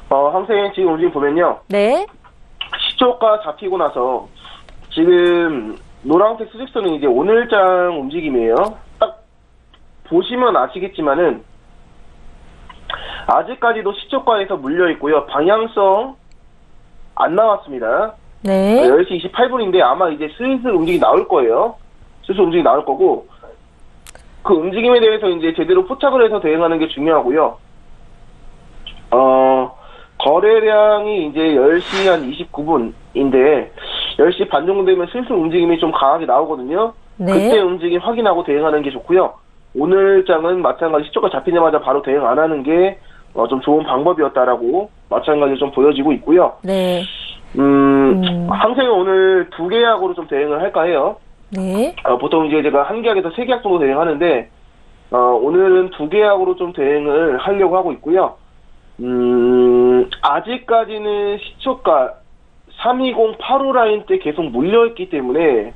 항생 지금 움직임 보면요. 네. 시초가 잡히고 나서 지금 노란색 수직선은 이제 오늘장 움직임이에요. 딱 보시면 아시겠지만은 아직까지도 시초가에서 물려 있고요. 방향성 안 나왔습니다. 네. 10시 28분인데 아마 이제 슬슬 움직임이 나올 거예요. 슬슬 움직임이 나올 거고 그 움직임에 대해서 이제 제대로 포착을 해서 대응하는 게 중요하고요. 거래량이 이제 10시 한 29분인데 10시 반 정도 되면 슬슬 움직임이 좀 강하게 나오거든요. 네. 그때 움직임 확인하고 대응하는 게 좋고요. 오늘 장은 마찬가지 시초가 잡히자마자 바로 대응 안 하는 게 좀 좋은 방법이었다라고 마찬가지로 좀 보여지고 있고요. 네. 항생은 오늘 2계약으로 좀 대응을 할까 해요. 네. 보통 이제 제가 1계약에서 3계약 정도 대응하는데, 오늘은 2계약으로 좀 대응을 하려고 하고 있고요. 아직까지는 시초가 320, 85 라인 때 계속 물려있기 때문에,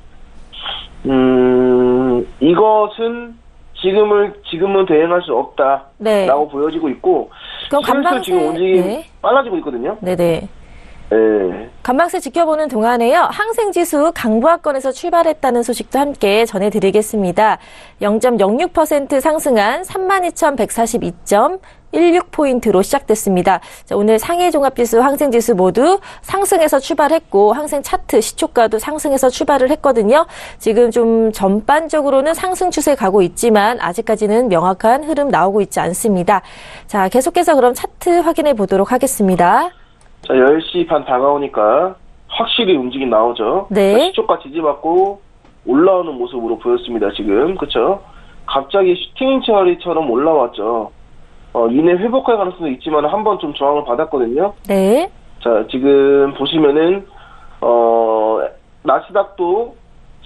이것은 지금은 대응할 수 없다라고 네. 보여지고 있고, 그럼 슬슬 지금 움직임이 네. 빨라지고 있거든요. 네네. 네. 간방세 지켜보는 동안에요. 항생지수 강보합권에서 출발했다는 소식도 함께 전해드리겠습니다. 0.06% 상승한 32,142.16포인트로 시작됐습니다. 자, 오늘 상해 종합지수, 항생지수 모두 상승해서 출발했고 항생 차트 시초가도 상승해서 출발을 했거든요. 지금 좀 전반적으로는 상승 추세 가고 있지만 아직까지는 명확한 흐름 나오고 있지 않습니다. 자, 계속해서 그럼 차트 확인해 보도록 하겠습니다. 자, 10시 반 다가오니까 확실히 움직임 나오죠. 네. 자, 시초가 지지받고 올라오는 모습으로 보였습니다, 지금. 그쵸? 갑자기 슈팅처리처럼 올라왔죠. 이내 회복할 가능성도 있지만 한번 좀 저항을 받았거든요. 네. 자, 지금 보시면은, 나스닥도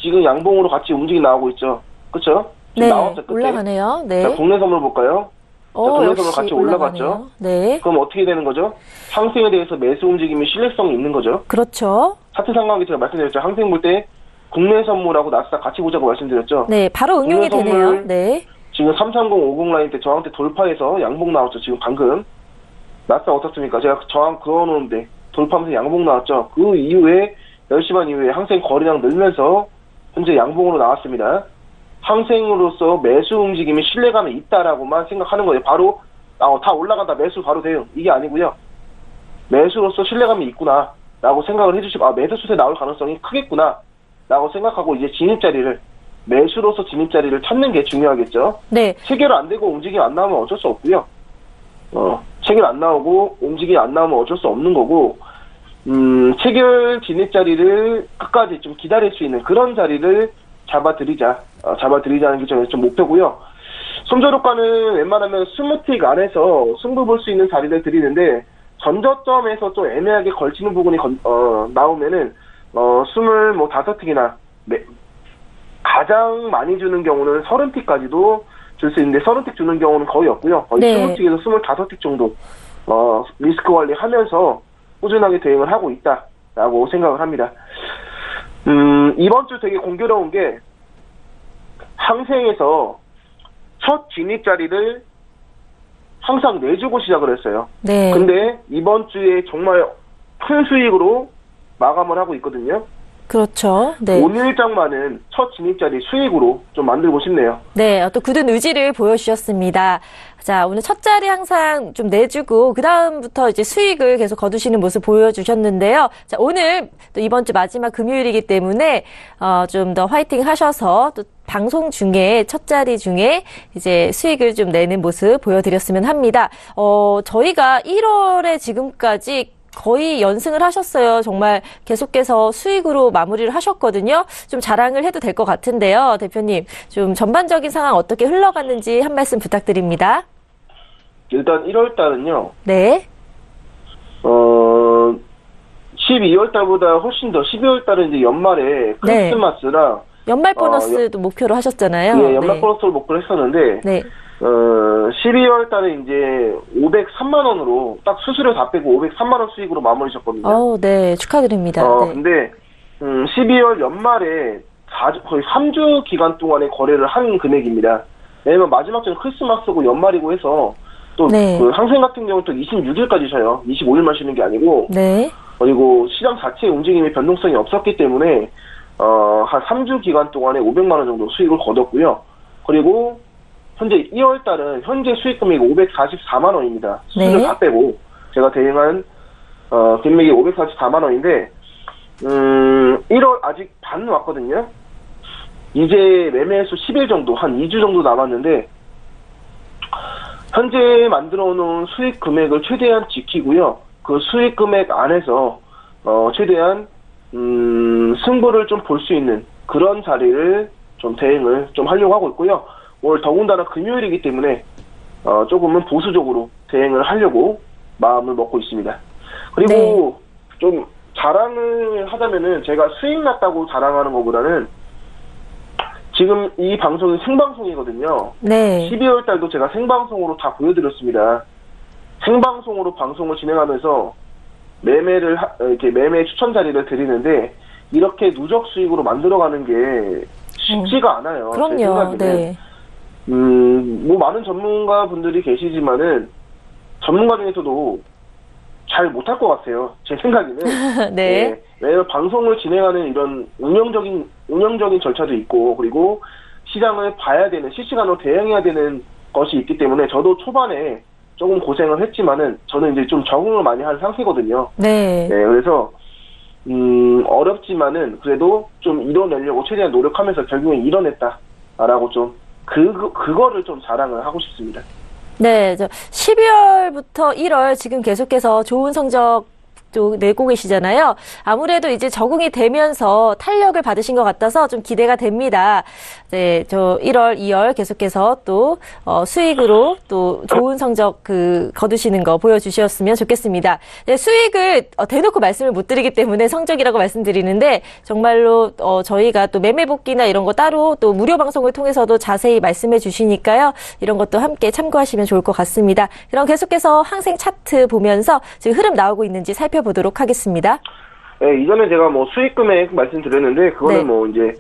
지금 양봉으로 같이 움직임 나오고 있죠. 그쵸? 네. 나왔죠, 끝에. 올라가네요. 네. 자, 국내 선물 볼까요? 동네선물 역시 같이 올라갔죠. 올라가네요. 네. 그럼 어떻게 되는 거죠? 항생에 대해서 매수 움직임이 신뢰성이 있는 거죠. 그렇죠. 차트 상황이 제가 말씀드렸죠. 항생 볼 때 국내 선물하고 나스닥 같이 보자고 말씀드렸죠. 네, 바로 응용이 국내 되네요. 선물 네. 지금 33050 라인 때 저항 때 돌파해서 양봉 나왔죠. 지금 방금. 나스닥 어떻습니까? 제가 저항 그어놓은데 돌파하면서 양봉 나왔죠. 그 이후에 10시 반 이후에 항생 거래량 늘면서 현재 양봉으로 나왔습니다. 항생으로서 매수 움직임이 신뢰감이 있다라고만 생각하는 거예요. 바로 다 올라간다 매수 바로 돼요. 이게 아니고요. 매수로서 신뢰감이 있구나 라고 생각을 해주시고 매수 수세 나올 가능성이 크겠구나 라고 생각하고 이제 진입자리를 매수로서 진입자리를 찾는 게 중요하겠죠. 네. 체결 안 되고 움직임 안 나오면 어쩔 수 없고요. 체결 안 나오고 움직임 안 나오면 어쩔 수 없는 거고 체결 진입자리를 끝까지 좀 기다릴 수 있는 그런 자리를 잡아드리자는 게 좀 목표고요. 손저로가는 웬만하면 20틱 안에서 승부 볼 수 있는 자리를 드리는데 전저점에서 좀 애매하게 걸치는 부분이 나오면은 25틱이나 가장 많이 주는 경우는 30틱까지도 줄 수 있는데 30틱 주는 경우는 거의 없고요. 거의 네. 20틱에서 25틱 정도 리스크 관리하면서 꾸준하게 대응을 하고 있다라고 생각을 합니다. 이번 주 되게 공교로운 게 항생에서 첫 진입 자리를 항상 내주고 시작을 했어요. 네. 근데 이번 주에 정말 큰 수익으로 마감을 하고 있거든요. 그렇죠. 네. 오늘 장만은 첫 진입 자리 수익으로 좀 만들고 싶네요. 네, 또 굳은 의지를 보여주셨습니다. 자, 오늘 첫 자리 항상 좀 내주고 그다음부터 이제 수익을 계속 거두시는 모습 보여주셨는데요. 자, 오늘 또 이번 주 마지막 금요일이기 때문에 좀 더 화이팅 하셔서 또 방송 중에 첫 자리 중에 이제 수익을 좀 내는 모습 보여드렸으면 합니다. 저희가 1월에 지금까지 거의 연승을 하셨어요. 정말 계속해서 수익으로 마무리를 하셨거든요. 좀 자랑을 해도 될 것 같은데요. 대표님, 좀 전반적인 상황 어떻게 흘러갔는지 한 말씀 부탁드립니다. 일단 1월 달은요. 네. 12월 달보다 훨씬 더 12월 달은 이제 연말에 크리스마스랑 연말 보너스도 목표로 하셨잖아요. 예, 연말 보너스를 목표로 했었는데 네. 12월 달에 이제 503만 원으로 딱 수수료 다 빼고 503만 원 수익으로 마무리하셨거든요. 네, 축하드립니다. 네. 근데 12월 연말에 거의 3주 기간 동안에 거래를 한 금액입니다. 왜냐면 마지막 주는 크리스마스고 연말이고 해서 또 네. 그 항생 같은 경우는 또 26일까지 쉬어요. 25일만 쉬는 게 아니고. 네. 그리고 시장 자체의 움직임이 변동성이 없었기 때문에 한 3주 기간 동안에 500만 원 정도 수익을 거뒀고요. 그리고 현재 2월 달은 현재 수익 금액이 544만 원입니다. 수수료 네. 다 빼고 제가 대응한 금액이 544만 원인데 1월 아직 반 왔거든요. 이제 매매수 10일 정도, 한 2주 정도 남았는데 현재 만들어 놓은 수익 금액을 최대한 지키고요. 그 수익 금액 안에서 최대한 승부를 좀 볼 수 있는 그런 자리를 좀 대응을 좀 하려고 하고 있고요. 오늘 더군다나 금요일이기 때문에 조금은 보수적으로 대응을 하려고 마음을 먹고 있습니다. 그리고 좀 자랑을 하자면은 제가 수익 났다고 자랑하는 것보다는 지금 이 방송이 생방송이거든요. 네. 12월 달도 제가 생방송으로 다 보여드렸습니다. 생방송으로 방송을 진행하면서 이렇게 매매 추천 자리를 드리는데 이렇게 누적 수익으로 만들어가는 게 쉽지가 않아요. 그럼요. 제 생각에는. 네. 뭐 많은 전문가 분들이 계시지만은 전문가 중에서도 잘 못할 것 같아요. 제 생각에는. 네. 왜냐면 방송을 진행하는 이런 운영적인 절차도 있고, 그리고 시장을 봐야 되는, 실시간으로 대응해야 되는 것이 있기 때문에 저도 초반에 조금 고생을 했지만은 저는 이제 좀 적응을 많이 한 상태거든요. 네. 그래서 어렵지만은 그래도 좀 이뤄내려고 최대한 노력하면서 결국엔 이뤄냈다라고 좀 그거를 좀 자랑을 하고 싶습니다. 네, 12월부터 1월 지금 계속해서 좋은 성적 내고 계시잖아요. 아무래도 이제 적응이 되면서 탄력을 받으신 것 같아서 좀 기대가 됩니다. 네, 1월, 2월 계속해서 또 수익으로 또 좋은 성적 거두시는 거 보여주셨으면 좋겠습니다. 네, 수익을 대놓고 말씀을 못 드리기 때문에 성적이라고 말씀드리는데 정말로 저희가 또 매매복귀나 이런 거 따로 또 무료 방송을 통해서도 자세히 말씀해 주시니까요. 이런 것도 함께 참고하시면 좋을 것 같습니다. 그럼 계속해서 항생 차트 보면서 지금 흐름 나오고 있는지 살펴보도록 하겠습니다. 네, 이전에 제가 뭐 수익 금액 말씀드렸는데 그거는 네. 뭐 이제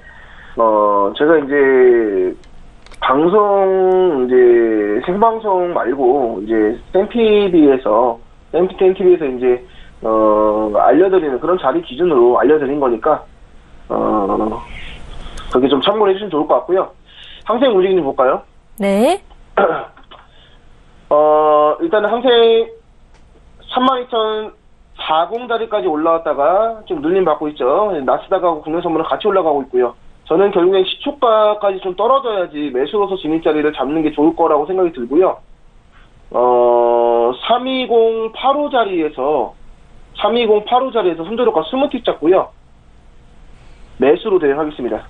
제가 이제 생방송 말고 이제 샘TV에서 이제 알려드리는 그런 자리 기준으로 알려드린 거니까 그렇게 좀 참고를 해주시면 좋을 것 같고요. 항생 움직임 좀 볼까요? 네. 일단은 항생 32,040자리까지 올라왔다가 좀 눌림 받고 있죠. 나스닥하고 국내선물은 같이 올라가고 있고요. 저는 결국엔 시초가까지 좀 떨어져야지 매수로서 진입자리를 잡는 게 좋을 거라고 생각이 들고요. 32085 자리에서 손절효과 20틱 잡고요. 매수로 대응하겠습니다.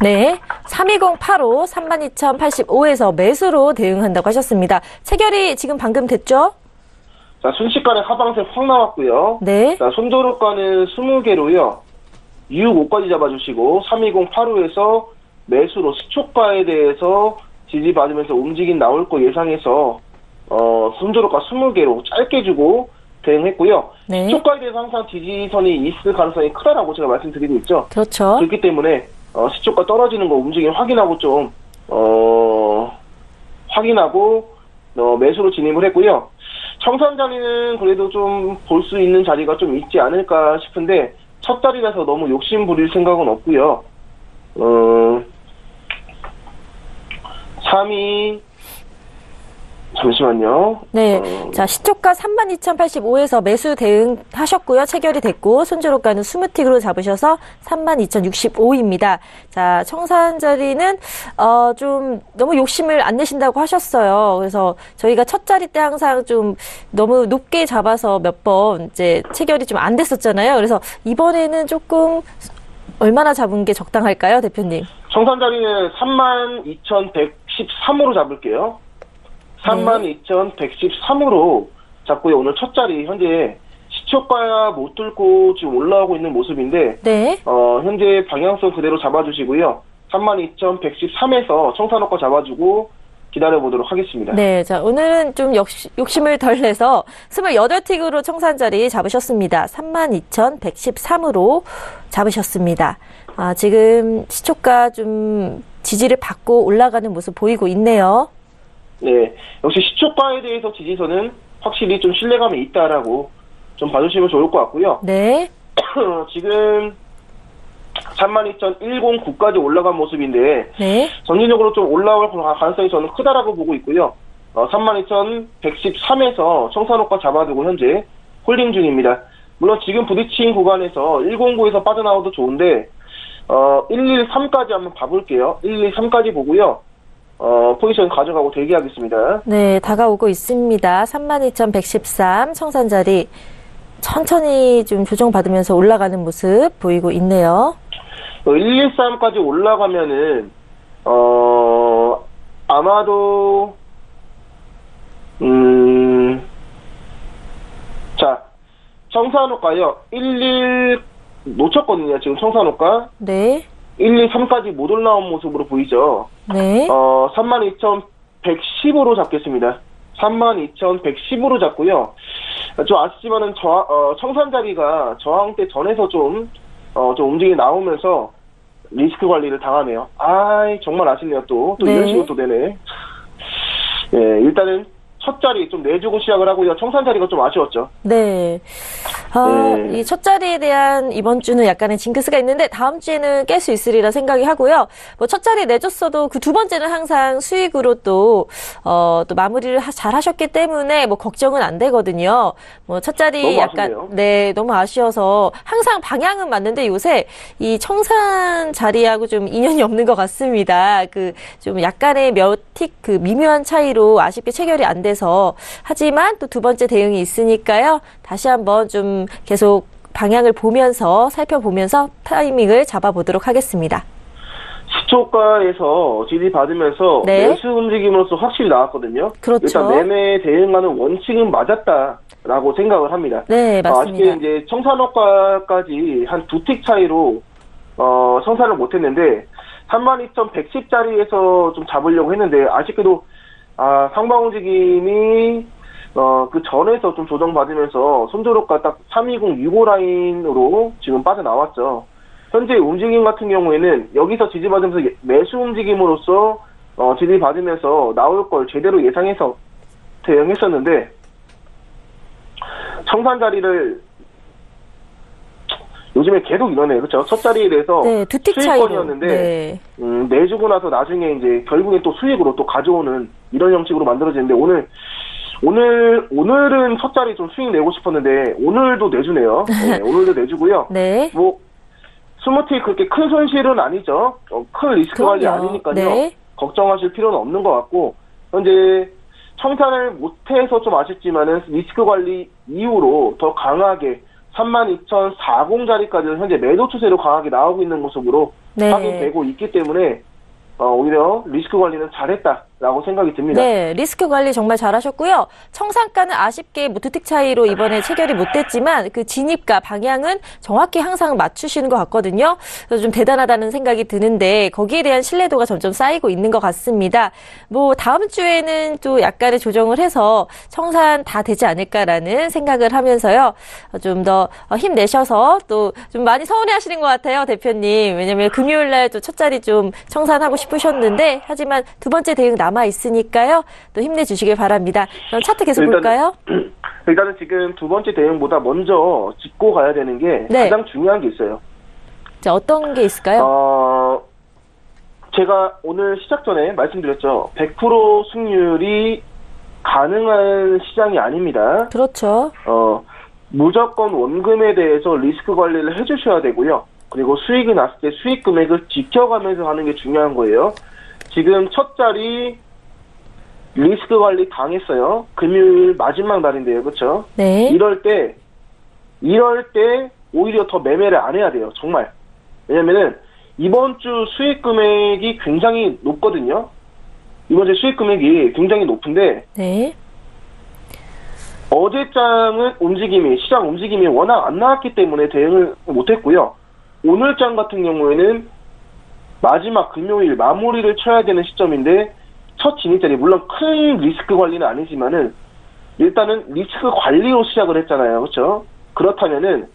네. 32085 32,085에서 매수로 대응한다고 하셨습니다. 체결이 지금 방금 됐죠? 자, 순식간에 하방세 확 나왔고요. 네. 자, 손절효과는 20개로요. 6,5까지 잡아주시고 3208호에서 매수로 시초가에 대해서 지지받으면서 움직임 나올 거 예상해서 손절효과 20개로 짧게 주고 대응했고요. 네. 시초가에 대해서 항상 지지선이 있을 가능성이 크다라고 제가 말씀드리고 있죠. 그렇죠. 그렇기 때문에 시초가 떨어지는 거 움직임 확인하고 매수로 진입을 했고요. 청산 자리는 그래도 좀 볼 수 있는 자리가 좀 있지 않을까 싶은데 첫 자리라서 너무 욕심 부릴 생각은 없고요. 3위 잠시만요. 네. 자, 시초가 32,085에서 매수 대응하셨고요. 체결이 됐고, 손절효과는 20틱으로 잡으셔서 32,065입니다. 자, 청산 자리는, 좀 너무 욕심을 안 내신다고 하셨어요. 그래서 저희가 첫 자리 때 항상 좀 너무 높게 잡아서 몇 번 이제 체결이 좀 안 됐었잖아요. 그래서 이번에는 조금 얼마나 잡은 게 적당할까요, 대표님? 청산 자리는 32,113으로 잡을게요. 32,113으로 잡고요. 오늘 첫 자리 현재 시초가 못 뚫고 지금 올라오고 있는 모습인데 네. 현재 방향성 그대로 잡아주시고요. 32,113에서 청산효과 잡아주고 기다려보도록 하겠습니다. 네, 자, 오늘은 좀 욕심을 덜 내서 28틱으로 청산 자리 잡으셨습니다. 32,113으로 잡으셨습니다. 지금 시초가 좀 지지를 받고 올라가는 모습 보이고 있네요. 네, 역시 시초가에 대해서 지지선은 확실히 좀 신뢰감이 있다라고 좀 봐주시면 좋을 것 같고요. 네. 지금 32,109까지 올라간 모습인데 네. 전진적으로 좀 올라올 가능성이 저는 크다라고 보고 있고요. 32,113에서 청산효과 잡아두고 현재 홀딩 중입니다. 물론 지금 부딪힌 구간에서 109에서 빠져나와도 좋은데 113까지 한번 봐볼게요. 113까지 보고요. 포지션 가져가고 대기하겠습니다. 네, 다가오고 있습니다. 32,113 청산 자리 천천히 좀 조정받으면서 올라가는 모습 보이고 있네요. 113까지 올라가면은 아마도 자, 청산효과요. 11 놓쳤거든요. 지금 청산효과. 네. 123까지 못 올라온 모습으로 보이죠. 네. 32,110으로 잡겠습니다. 32,110으로 잡고요. 좀 아쉽지만은 청산 자리가 저항 때 전에서 좀 움직임이 나오면서 리스크 관리를 당하네요. 정말 아쉽네요. 또 네. 이런 식으로 또 되네. 예, 일단은 첫 자리 좀 내주고 시작을 하고요. 청산 자리가 좀 아쉬웠죠. 네. 네. 이 첫 자리에 대한 이번 주는 약간의 징크스가 있는데 다음 주에는 깰 수 있으리라 생각이 하고요. 뭐 첫 자리 내줬어도 그 두 번째는 항상 수익으로 또 마무리를 잘 하셨기 때문에 뭐 걱정은 안 되거든요. 뭐 첫 자리 너무 약간, 아쉽네요. 네, 너무 아쉬워서 항상 방향은 맞는데 요새 이 청산 자리하고 좀 인연이 없는 것 같습니다. 좀 약간의 몇 틱 미묘한 차이로 아쉽게 체결이 안 돼서 하지만 또 두 번째 대응이 있으니까요. 다시 한번 좀 계속 방향을 보면서 살펴보면서 타이밍을 잡아보도록 하겠습니다. 시초가에서 지지 받으면서 네. 매수 움직임으로서 확실히 나왔거든요. 그렇죠. 일단 매매 대응하는 원칙은 맞았다라고 생각을 합니다. 네, 맞습니다. 아쉽게 이제 청산호가까지 한 2틱 차이로 청산을 못했는데 32,110짜리에서 좀 잡으려고 했는데 아쉽게도 상방 움직임이 그 전에서 좀 조정받으면서 손절호가 딱 32065 라인으로 지금 빠져나왔죠. 현재 움직임 같은 경우에는 여기서 지지받으면서 매수 움직임으로써 지지받으면서 나올 걸 제대로 예상해서 대응했었는데 청산 자리를 요즘에 계속 이러네요. 그렇죠? 첫 자리에 대해서 네, 2틱 차이로. 수익권이었는데 네. 내주고 나서 나중에 이제 결국엔 또 수익으로 또 가져오는 이런 형식으로 만들어지는데 오늘은 첫 자리 좀 수익 내고 싶었는데 오늘도 내주네요. 네, 오늘도 내주고요. 네. 뭐 스무틱 그렇게 큰 손실은 아니죠. 큰 리스크 관리 그럼요. 아니니까요. 네. 걱정하실 필요는 없는 것 같고 현재 청산을 못해서 좀 아쉽지만은 리스크 관리 이후로 더 강하게 32,040자리까지는 현재 매도 추세로 강하게 나오고 있는 모습으로 네. 확인되고 있기 때문에 오히려 리스크 관리는 잘했다라고 생각이 듭니다. 네, 리스크 관리 정말 잘하셨고요. 청산가는 아쉽게 무투틱 차이로 이번에 체결이 못 됐지만 그 진입가 방향은 정확히 항상 맞추시는 것 같거든요. 그래서 좀 대단하다는 생각이 드는데 거기에 대한 신뢰도가 점점 쌓이고 있는 것 같습니다. 뭐 다음 주에는 또 약간의 조정을 해서 청산 다 되지 않을까라는 생각을 하면서요. 좀 더 힘내셔서 또 좀 많이 서운해하시는 것 같아요, 대표님. 왜냐면 금요일 날 또 첫 자리 좀 청산하고 싶으셨는데 하지만 두 번째 대응 남아 있으니까요. 또 힘내주시길 바랍니다. 그럼 차트 계속 볼까요? 일단은 지금 두 번째 대응보다 먼저 짚고 가야 되는 게 네. 가장 중요한 게 있어요. 자, 어떤 게 있을까요? 제가 오늘 시작 전에 말씀드렸죠. 100% 승률이 가능한 시장이 아닙니다. 그렇죠. 무조건 원금에 대해서 리스크 관리를 해주셔야 되고요. 그리고 수익이 났을 때 수익 금액을 지켜가면서 하는 게 중요한 거예요. 지금 첫 자리 리스크 관리 당했어요. 금요일 마지막 날인데요. 그렇죠? 네. 이럴 때 오히려 더 매매를 안 해야 돼요. 정말. 왜냐면은 이번 주 수익 금액이 굉장히 높거든요. 이번 주 수익 금액이 굉장히 높은데 네. 어제장은 시장 움직임이 워낙 안 나왔기 때문에 대응을 못했고요. 오늘장 같은 경우에는 마지막 금요일 마무리를 쳐야 되는 시점인데 첫 진입자리 물론 큰 리스크 관리는 아니지만은 일단은 리스크 관리로 시작을 했잖아요. 그렇죠? 그렇다면은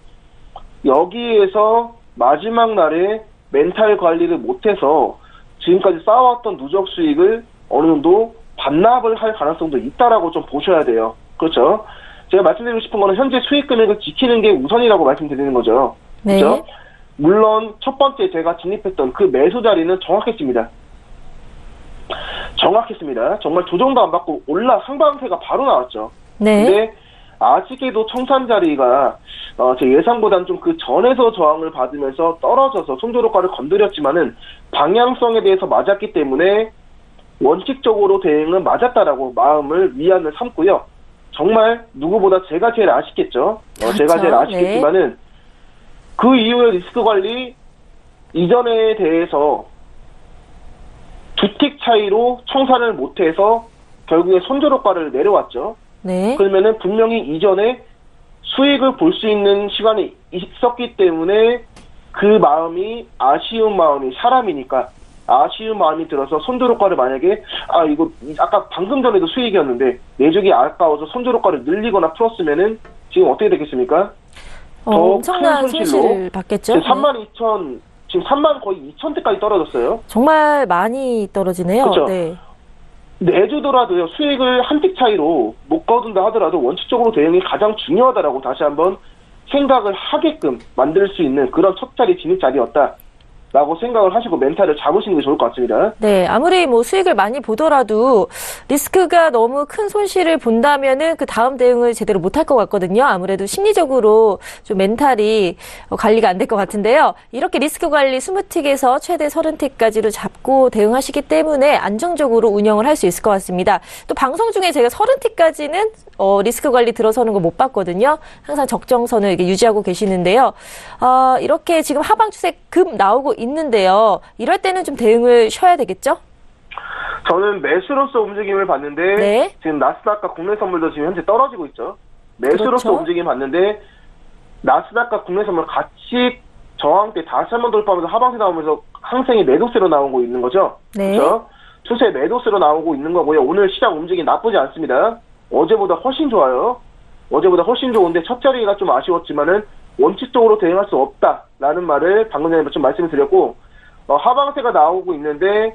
여기에서 마지막 날에 멘탈 관리를 못해서 지금까지 쌓아왔던 누적 수익을 어느 정도 반납을 할 가능성도 있다라고 좀 보셔야 돼요. 그렇죠? 제가 말씀드리고 싶은 거는 현재 수익 금액을 지키는 게 우선이라고 말씀드리는 거죠. 네. 그렇죠? 물론 첫 번째 제가 진입했던 그 매수 자리는 정확했습니다. 정말 조정도 안 받고 상방세가 바로 나왔죠. 네. 근데 아직에도 청산 자리가 제 예상보다는 좀 그 전에서 저항을 받으면서 떨어져서 손절효과를 건드렸지만은 방향성에 대해서 맞았기 때문에 원칙적으로 대응은 맞았다라고 위안을 삼고요. 정말 누구보다 제가 제일 아쉽겠죠. 제가 제일 아쉽겠지만은 그 이후의 리스크 관리 이전에 대해서 2틱 차이로 청산을 못해서 결국에 손절효과를 내려왔죠. 네. 그러면은 분명히 이전에 수익을 볼 수 있는 시간이 있었기 때문에 그 마음이 아쉬운 마음이 사람이니까 아쉬운 마음이 들어서 손절효과를 만약에 이거 아까 방금 전에도 수익이었는데 내주기 아까워서 손절효과를 늘리거나 풀었으면은 지금 어떻게 되겠습니까? 엄청난 손실을 받겠죠. 32,000 지금 3만 거의 2,000대까지 떨어졌어요. 정말 많이 떨어지네요. 그렇죠. 네. 내주더라도요, 수익을 한 틱 차이로 못 거둔다 하더라도 원칙적으로 대응이 가장 중요하다라고 다시 한번 생각을 하게끔 만들 수 있는 그런 첫 자리 진입 자리였다. 라고 생각을 하시고 멘탈을 잡으시는 게 좋을 것 같습니다. 네, 아무리 뭐 수익을 많이 보더라도 리스크가 너무 큰 손실을 본다면은 그 다음 대응을 제대로 못할 것 같거든요. 아무래도 심리적으로 좀 멘탈이 관리가 안 될 것 같은데요. 이렇게 리스크 관리 20틱에서 최대 30틱까지로 잡고 대응하시기 때문에 안정적으로 운영을 할 수 있을 것 같습니다. 또 방송 중에 제가 30틱까지는 리스크 관리 들어서는 거 못 봤거든요. 항상 적정선을 이렇게 유지하고 계시는데요. 이렇게 지금 하방 추세 급 나오고 있는데요. 이럴 때는 좀 대응을 쉬어야 되겠죠? 저는 매수로서 움직임을 봤는데 네. 지금 나스닥과 국내 선물도 지금 현재 떨어지고 있죠. 매수로서 그렇죠. 움직임 봤는데 나스닥과 국내 선물 같이 저항대 다시 한번 돌파하면서 하방세 나오면서 항생이 매도세로 나오고 있는 거죠. 네. 그렇죠? 추세 매도세로 나오고 있는 거고요. 오늘 시장 움직임 나쁘지 않습니다. 어제보다 훨씬 좋아요. 어제보다 훨씬 좋은데 첫 자리가 좀 아쉬웠지만은 원칙적으로 대응할 수 없다라는 말을 방금 전에 좀 말씀을 드렸고, 하방세가 나오고 있는데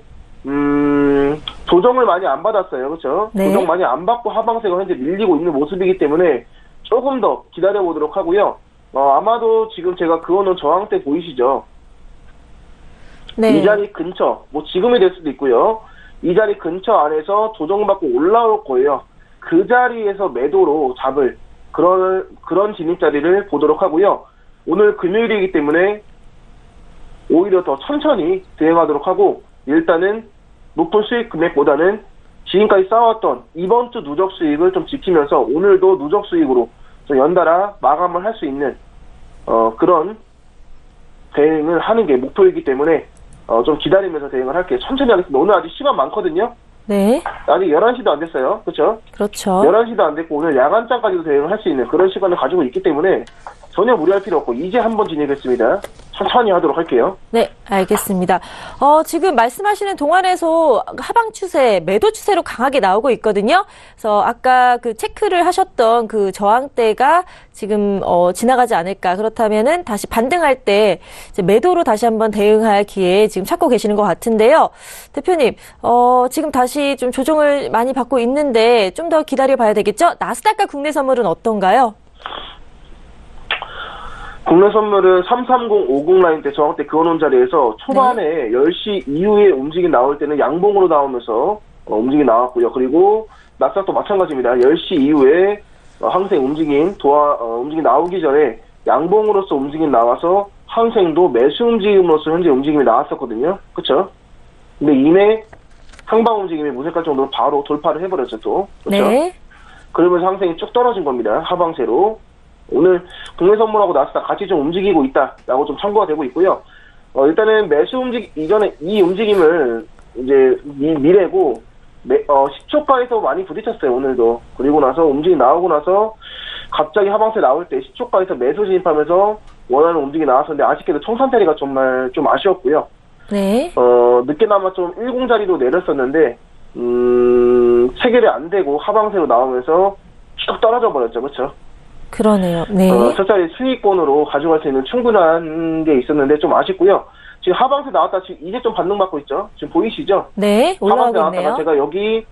조정을 많이 안 받았어요. 그렇죠? 네. 조정 많이 안 받고 하방세가 현재 밀리고 있는 모습이기 때문에 조금 더 기다려보도록 하고요. 아마도 지금 제가 그어놓은 저항대 보이시죠? 네. 이 자리 근처, 뭐 지금이 될 수도 있고요. 이 자리 근처 안에서 조정받고 올라올 거예요. 그 자리에서 매도로 잡을 그런 진입 자리를 보도록 하고요. 오늘 금요일이기 때문에 오히려 더 천천히 대응하도록 하고, 일단은 높은 수익 금액보다는 지금까지 쌓아왔던 이번 주 누적 수익을 좀 지키면서 오늘도 누적 수익으로 좀 연달아 마감을 할 수 있는 그런 대응을 하는 게 목표이기 때문에 좀 기다리면서 대응을 할게요. 천천히 하겠습니다. 오늘 아직 시간 많거든요. 네. 아직 11시도 안 됐어요. 그렇죠? 그렇죠. 11시도 안 됐고 오늘 야간장까지도 대응을 할 수 있는 그런 시간을 가지고 있기 때문에 전혀 무리할 필요 없고 이제 한번 진입했습니다. 천천히 하도록 할게요. 네, 알겠습니다. 지금 말씀하시는 동안에서 하방 추세, 매도 추세로 강하게 나오고 있거든요. 그래서 아까 그 체크를 하셨던 그 저항대가 지금 지나가지 않을까. 그렇다면은 다시 반등할 때 이제 매도로 다시 한번 대응할 기회 지금 찾고 계시는 것 같은데요. 대표님, 지금 다시 좀 조정을 많이 받고 있는데 좀 더 기다려 봐야 되겠죠? 나스닥과 국내 선물은 어떤가요? 국내 선물은 33050 라인 때 저항대 그어놓은 자리에서 초반에 10시 이후에 움직임 나올 때는 양봉으로 나오면서 움직임 나왔고요. 그리고 나스닥도 마찬가지입니다. 10시 이후에 항생 움직임 나오기 전에 양봉으로서 움직임 나와서 항생도 매수 움직임으로서 현재 움직임이 나왔었거든요. 그렇죠? 근데 이내 상방 움직임이 무색할 정도로 바로 돌파를 해버렸죠. 또. 그렇죠? 네. 그러면서 항생이 쭉 떨어진 겁니다. 하방세로. 오늘 국내 선물하고 나스닥 같이 좀 움직이고 있다라고 좀 참고가 되고 있고요. 일단은 매수 이전에 이 움직임을 이제 미래고 10초가에서 많이 부딪혔어요. 오늘도. 그리고 나서 움직임 나오고 나서 갑자기 하방세 나올 때 10초가에서 매수 진입하면서 원하는 움직임이 나왔었는데 아쉽게도 청산자리가 정말 좀 아쉬웠고요. 네. 늦게나마 좀 10자리로 내렸었는데 체결이 안 되고 하방세로 나오면서 쭉 떨어져 버렸죠. 그렇죠? 그러네요. 네. 첫 자리 수익권으로 가져갈 수 있는 충분한 게 있었는데 좀 아쉽고요. 지금 하방세 나왔다 지금 이제 좀 반등받고 있죠. 지금 보이시죠? 네. 올라오고 하방세 있네요. 나왔다가 제가 여기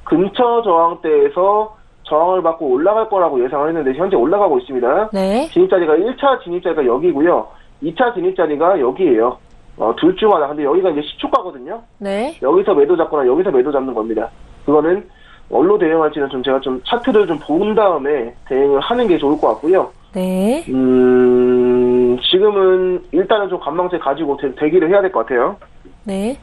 근처 저항대에서 저항을 받고 올라갈 거라고 예상을 했는데 현재 올라가고 있습니다. 네. 진입자리가 1차 진입자리가 여기고요. 2차 진입자리가 여기예요. 둘 중 하나. 근데 여기가 이제 10초가거든요. 네. 여기서 매도 잡거나 여기서 매도 잡는 겁니다. 그거는 뭘로 대응할지는 좀 제가 좀 차트를 좀 본 다음에 대응을 하는 게 좋을 것 같고요. 네. 지금은 일단은 좀 관망세 가지고 대기를 해야 될 것 같아요. 네.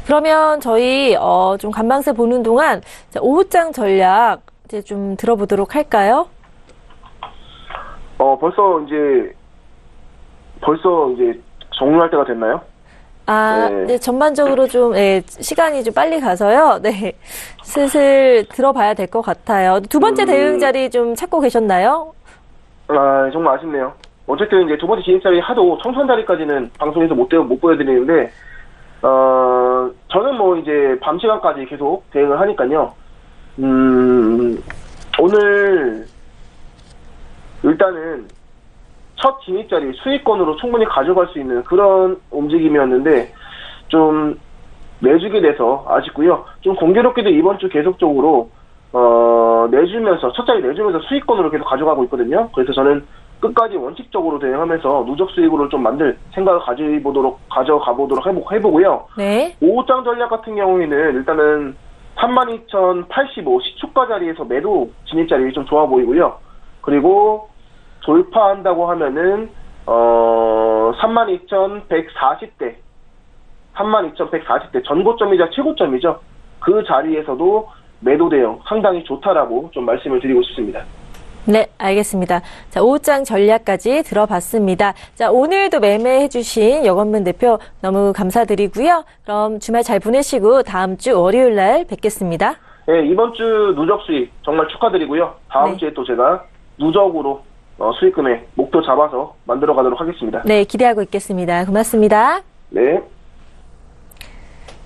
그러면 저희 좀 관망세 보는 동안 오후장 전략 이제 좀 들어보도록 할까요? 벌써 이제 종료할 때가 됐나요? 네, 전반적으로 좀, 시간이 좀 빨리 가서요. 네. 슬슬 들어봐야 될 것 같아요. 두 번째 대응 자리 좀 찾고 계셨나요? 정말 아쉽네요. 어쨌든 이제 두 번째 진입 자리 하도 청산 자리까지는 방송에서 못 보여드리는데, 저는 뭐 이제 밤 시간까지 계속 대응을 하니까요. 오늘 일단은 첫 진입자리 수익권으로 충분히 가져갈 수 있는 그런 움직임이었는데 좀 내주게 돼서 아쉽고요. 좀 공교롭게도 이번 주 계속적으로 내주면서 첫 자리 내주면서 수익권으로 계속 가져가고 있거든요. 그래서 저는 끝까지 원칙적으로 대응하면서 누적 수익으로 좀 만들 생각을 가져가 보도록 해보고요. 네. 5호장 전략 같은 경우에는 일단은 32,085 시초가 자리에서 매도 진입 자리 좀 좋아 보이고요. 그리고 돌파한다고 하면은 32,140대 32,140대 전고점이자 최고점이죠. 그 자리에서도 매도 대응 상당히 좋다라고 좀 말씀을 드리고 싶습니다. 네, 알겠습니다. 자, 5장 전략까지 들어봤습니다. 자, 오늘도 매매해주신 여건문 대표 너무 감사드리고요. 그럼 주말 잘 보내시고 다음 주 월요일 날 뵙겠습니다. 네, 이번 주 누적 수익 정말 축하드리고요. 다음 주에 또 제가 누적으로 수익 금액 목표 잡아서 만들어 가도록 하겠습니다. 네, 기대하고 있겠습니다. 고맙습니다. 네.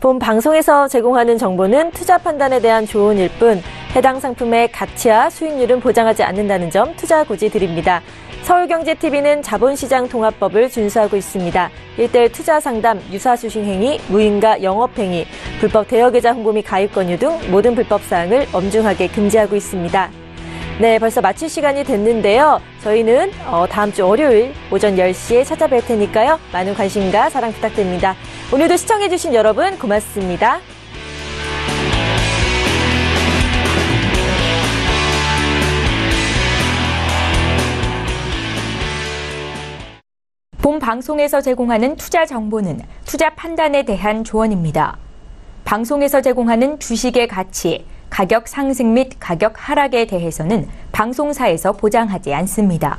본 방송에서 제공하는 정보는 투자 판단에 대한 조언일 뿐 해당 상품의 가치와 수익률은 보장하지 않는다는 점 투자 고지 드립니다. 서울경제TV는 자본시장 통합법을 준수하고 있습니다. 1:1 투자 상담, 유사수신 행위, 무인가 영업행위, 불법 대여계좌 홍보 및 가입 권유 등 모든 불법 사항을 엄중하게 금지하고 있습니다. 네, 벌써 마칠 시간이 됐는데요. 저희는 다음 주 월요일 오전 10시에 찾아뵐 테니까요. 많은 관심과 사랑 부탁드립니다. 오늘도 시청해주신 여러분 고맙습니다. 본 방송에서 제공하는 투자 정보는 투자 판단에 대한 조언입니다. 방송에서 제공하는 주식의 가치, 가격 상승 및 가격 하락에 대해서는 방송사에서 보장하지 않습니다.